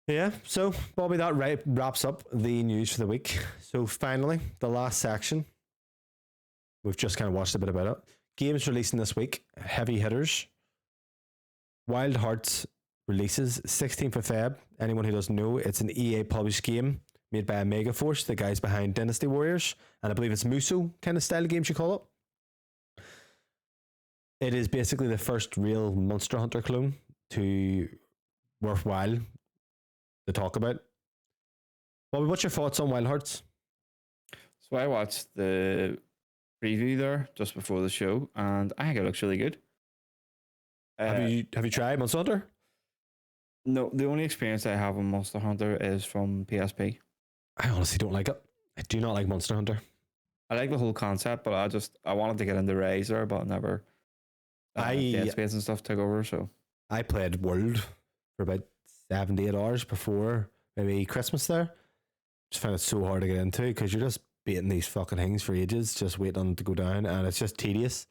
Yeah. So Bobby, that wraps up the news for the week. So finally, the last section. We've just kind of watched a bit about it. Games releasing this week. Heavy hitters. Wild Hearts releases 16th of Feb. Anyone who doesn't know, it's an EA published game made by Megaforce, the guys behind Dynasty Warriors, and I believe it's Musou kind of style games you call it. It is basically the first real Monster Hunter clone to worthwhile to talk about. Bobby, what's your thoughts on Wild Hearts? So I watched the preview there just before the show, and I think it looks really good. Have you tried Monster Hunter? No, the only experience I have on Monster Hunter is from PSP. I honestly don't like it. I do not like Monster Hunter. I like the whole concept, but I wanted to get into Razor, but never. Dead Space and stuff took over. So I played World for about 7 to 8 hours before maybe Christmas there. Just found it so hard to get into because you're just beating these fucking things for ages, just waiting on them to go down, and it's just tedious.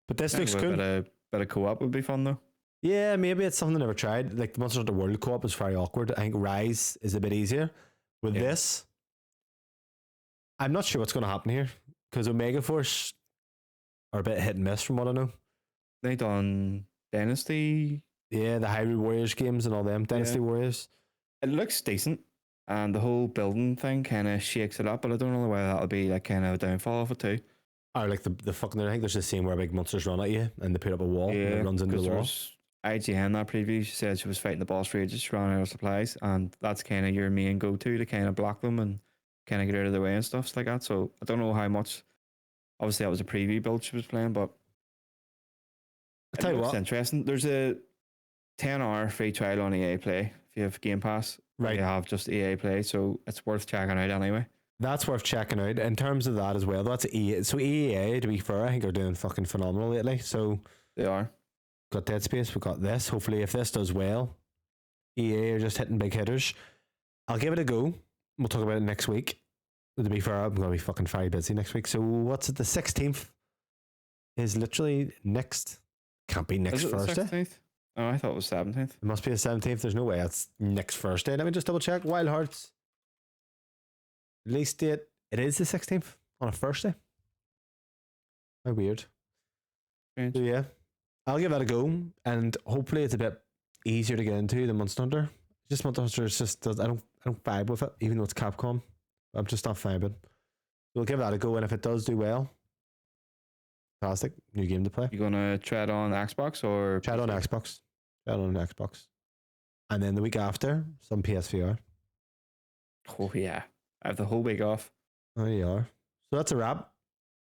But this looks cool. Bit of co-op would be fun though. Yeah, maybe it's something I never tried. Like the Monster Hunter World co-op is very awkward. I think Rise is a bit easier. With this, I'm not sure what's going to happen here because Omega Force are a bit hit and miss from what I know. They done Dynasty. Yeah, the Hyrule Warriors games and all them. Dynasty Warriors. It looks decent. And the whole building thing kind of shakes it up, but I don't know whether that'll be like kind of a downfall of it too. Or like the fucking, I think there's this scene where big monsters run at you and they put up a wall and it runs into the wall. IGN, that preview, she said she was fighting the boss for ages, she ran out of supplies, and that's kind of your main go-to to kind of block them and kind of get out of the way and stuff like that. So I don't know how much, obviously that was a preview build she was playing, but I'll tell you what, it's interesting. There's a 10-hour free trial on EA Play if you have Game Pass. Right. You have just EA Play, so it's worth checking out anyway. That's worth checking out. In terms of that as well, that's EA. So EA, to be fair, I think are doing fucking phenomenal lately. So they are. Got Dead Space, we've got this. Hopefully if this does well, EA are just hitting big hitters. I'll give it a go. We'll talk about it next week. To be fair, I'm going to be fucking very busy next week. So what's it? The 16th is literally next. Can't be next Thursday. Oh, I thought it was 17th. It must be the 17th. There's no way it's next Thursday. Let me just double check. Wild Hearts release date. It is the 16th on a Thursday. How weird. Strange. So yeah, I'll give that a go, and hopefully it's a bit easier to get into than Monster Hunter. Just Monster Hunter is just I don't vibe with it, even though it's Capcom. I'm just not vibing. We'll give that a go, and if it does do well, fantastic, new game to play. You gonna try it on Xbox or try it on Xbox? Try it on Xbox, and then the week after, some PSVR. Oh yeah, I have the whole week off. Oh, you are. So that's a wrap.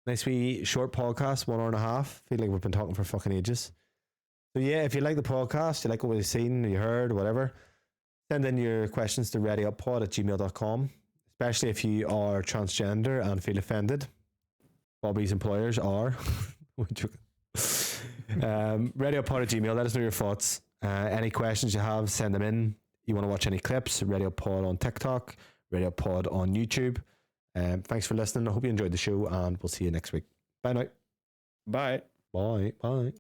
Nice wee short podcast, 1 hour and a half. Feel like we've been talking for fucking ages. So yeah, if you like the podcast, you like what we've seen, you heard, whatever, send in your questions to readyoppod@gmail.com, especially if you are transgender and feel offended. Bobby's employers are. readyoppod@gmail. Let us know your thoughts. Any questions you have, send them in. You want to watch any clips, RadioPod on TikTok, RadioPod on YouTube. Thanks for listening. I hope you enjoyed the show, and we'll see you next week. Bye now. Bye. Bye.